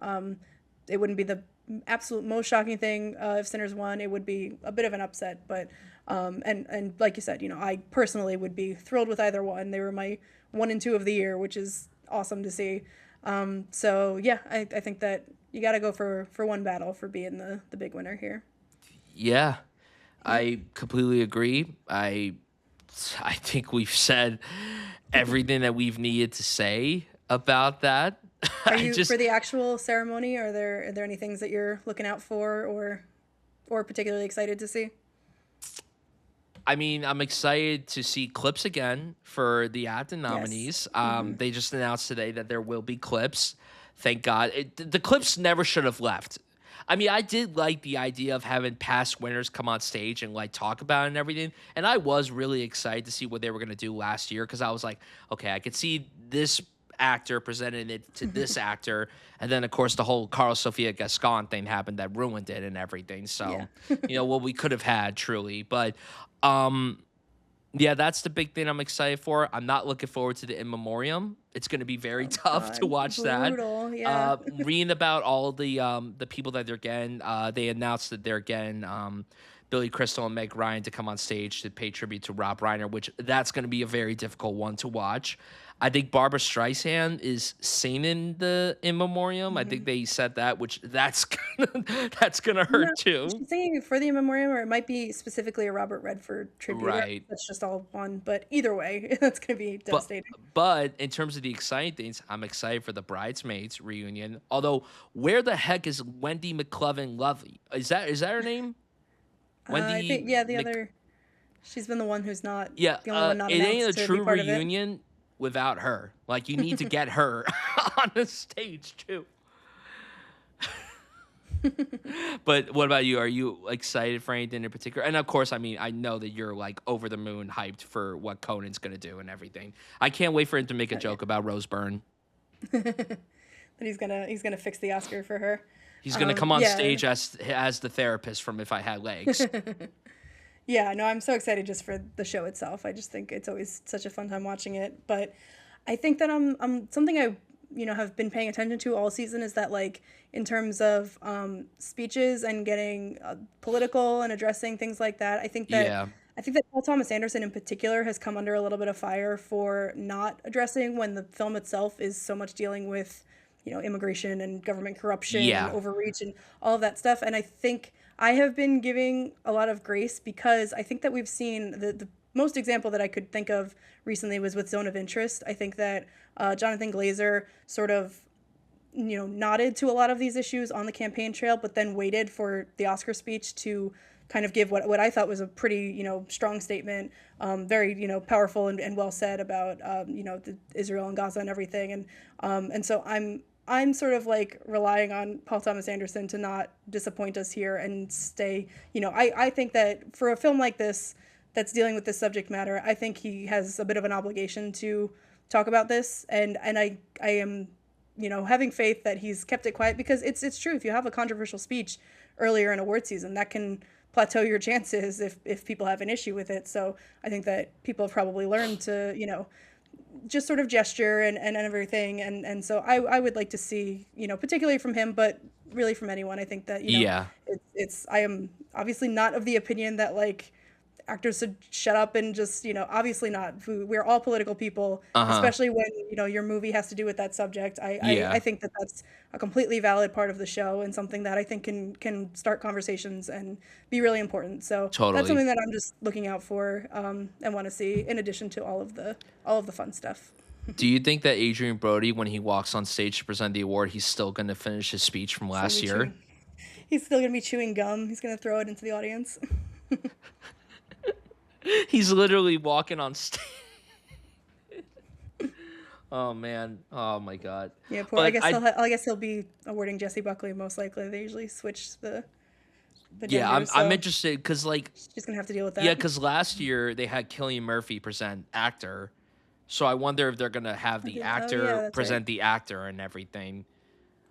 It wouldn't be the absolute most shocking thing if Sinners won. It would be a bit of an upset, but and like you said, I personally would be thrilled with either one. They were my 1 and 2 of the year, which is awesome to see. So yeah, I think that you got to go for One Battle for being the big winner here. Yeah, I completely agree. I think we've said everything that we've needed to say about that. Are you for the actual ceremony? Are there any things that you're looking out for or particularly excited to see? I mean, I'm excited to see clips again for the acting nominees. Yes. They just announced today that there will be clips. Thank God. The clips never should have left. I mean, I did like the idea of having past winners come on stage and like talk about it and everything. And I was really excited to see what they were going to do last year, because I was like, okay, I could see this actor presenting it to this actor, and then of course the whole Carl Sofia Gascon thing happened that ruined it and everything. So what we could have had truly. But that's the big thing I'm excited for. I'm not looking forward to the In Memoriam. It's going to be very tough to watch brutal, that. Yeah. Reading about all the people that they're getting, they announced that they're getting Billy Crystal and Meg Ryan to come on stage to pay tribute to Rob Reiner, which that's going to be a very difficult one to watch. I think Barbara Streisand is singing the In Memoriam. Mm-hmm. I think they said that, which that's gonna hurt too. She's singing for the In Memoriam, or it might be specifically a Robert Redford tribute. Right. That's just all one. But either way, that's gonna be devastating. But in terms of the exciting things, I'm excited for the Bridesmaids reunion. Although, where the heck is Wendy McLovin Lovely? Is that her name? Wendy. I think, the other. She's been the one who's not. Yeah. The only one not it ain't a to true be part reunion without her. Like, you need to get her on the stage too. But what about you? Are you excited for anything in particular? And of course, I mean, I know that you're like over the moon hyped for what Conan's gonna do and everything. I can't wait for him to make a Oh yeah. joke about Rose Byrne. That he's gonna fix the Oscar for her. He's gonna come on Yeah. stage as the therapist from If I Had Legs. Yeah, no, I'm so excited just for the show itself. I just think it's always such a fun time watching it. But I think that I'm something I have been paying attention to all season is that like in terms of speeches and getting political and addressing things like that. Yeah, I think that Paul Thomas Anderson in particular has come under a little bit of fire for not addressing when the film itself is so much dealing with immigration and government corruption and yeah, overreach and all of that stuff. And I think I have been giving a lot of grace because I think that we've seen the most example that I could think of recently was with Zone of Interest. I think that Jonathan Glazer sort of nodded to a lot of these issues on the campaign trail, but then waited for the Oscar speech to kind of give what I thought was a pretty strong statement, very powerful and well said about the Israel and Gaza and everything, and so I'm sort of like relying on Paul Thomas Anderson to not disappoint us here and stay. I think that for a film like this that's dealing with this subject matter, I think he has a bit of an obligation to talk about this, and I am having faith that he's kept it quiet because it's true. If you have a controversial speech earlier in award season, that can plateau your chances if people have an issue with it. So I think that people have probably learned to just sort of gesture and everything, and so I would like to see particularly from him, but really from anyone. I think that yeah. it's I am obviously not of the opinion that like actors should shut up and just obviously not. We're all political people, Uh huh. especially when your movie has to do with that subject. I Yeah, think that that's a completely valid part of the show and something that I think can start conversations and be really important. So that's totally. something that I'm just looking out for and want to see in addition to all of the fun stuff. Do you think that Adrian Brody, when he walks on stage to present the award, he's still going to finish his speech from He's gonna last be year? chewing. He's still gonna be chewing gum. He's gonna throw it into the audience. He's literally walking on stage. Oh man. Oh my god. Yeah, poor. But I I guess he'll be awarding Jesse Buckley most likely. They usually switch the yeah, genders, I'm so interested cuz like she's gonna have to deal with yeah, that. cuz last year they had Cillian Murphy present actor. So I wonder if they're going to have the Oh yeah, actor that's right. present the actor and everything.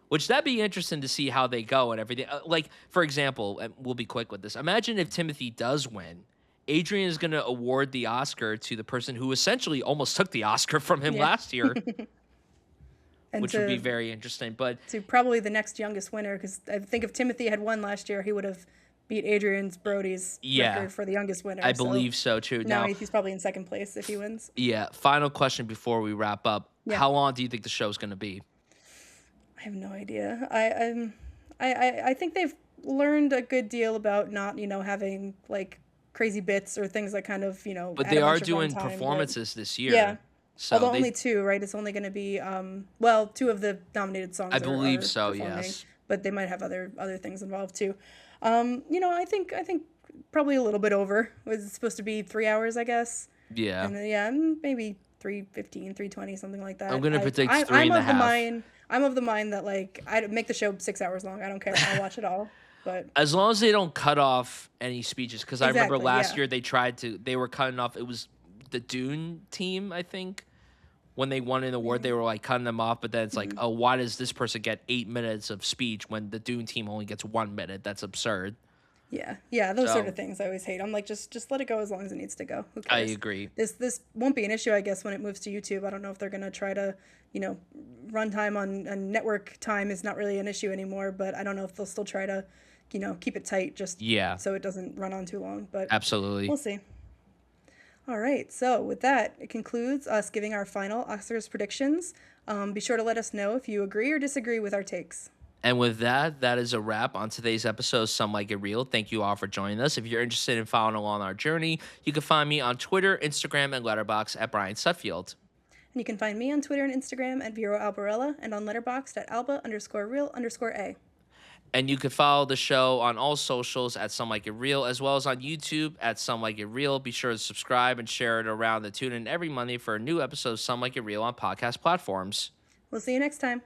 Which that'd be interesting to see how they go and everything. Like for example, and we'll be quick with this. Imagine if Timothy does win. Adrian is going to award the Oscar to the person who essentially almost took the Oscar from him Yeah, last year, and which would be very interesting. But to probably the next youngest winner because I think if Timothy had won last year, he would have beat Adrian's Brody's yeah, record for the youngest winner. I So believe so too. now Now, he's probably in second place if he wins. yeah, final question before we wrap up. Yeah, How long do you think the show's going to be? I have no idea. I think they've learned a good deal about not having like crazy bits or things that kind of But add they a are bunch of doing runtime. But performances this yeah, year. So although only they two, right? It's only going to be well, two of the nominated I songs believe are so, performing, yes. but they might have other things involved too. I think probably a little bit over. Was supposed to be 3 hours, I guess, Yeah. and then, yeah, maybe 3:15, 3:20, something like I'm that. going to predict three I'm and a of the half. mind. I'm of the mind that like I'd make the show 6 hours long. I don't care. I'll watch it all. But As long as they don't cut off any speeches, because I remember exactly, last yeah. year they were cutting off. It was the Dune team, I think, when they won an award, they Maybe. were like cutting them off. But then it's like, Mhm. oh, why does this person get 8 minutes of speech when the Dune team only gets 1 minute? That's absurd. Yeah, yeah, those sort of So things I always hate. I'm like, just let it go as long as it needs to go. Who I cares? agree. This won't be an issue, I guess, when it moves to YouTube. I don't know if they're gonna try to, you know, runtime on network time is not really an issue anymore. But I don't know if they'll still try to, keep it tight just Yeah, so it doesn't run on too long. But absolutely. we'll see. All right, so with that, it concludes us giving our final Oscars predictions. Be sure to let us know if you agree or disagree with our takes. And with that, that is a wrap on today's episode of Some Like It Real. Thank you all for joining us. If you're interested in following along our journey, you can find me on Twitter, Instagram, and Letterboxd at Brian Sutfield. And you can find me on Twitter and Instagram at Vero Albarella and on Letterboxd at Alba_real_A. And you can follow the show on all socials at Some Like It Real, as well as on YouTube at Some Like It Real. Be sure to subscribe and share it around and tune in every Monday for a new episode of Some Like It Real on podcast platforms. We'll see you next time.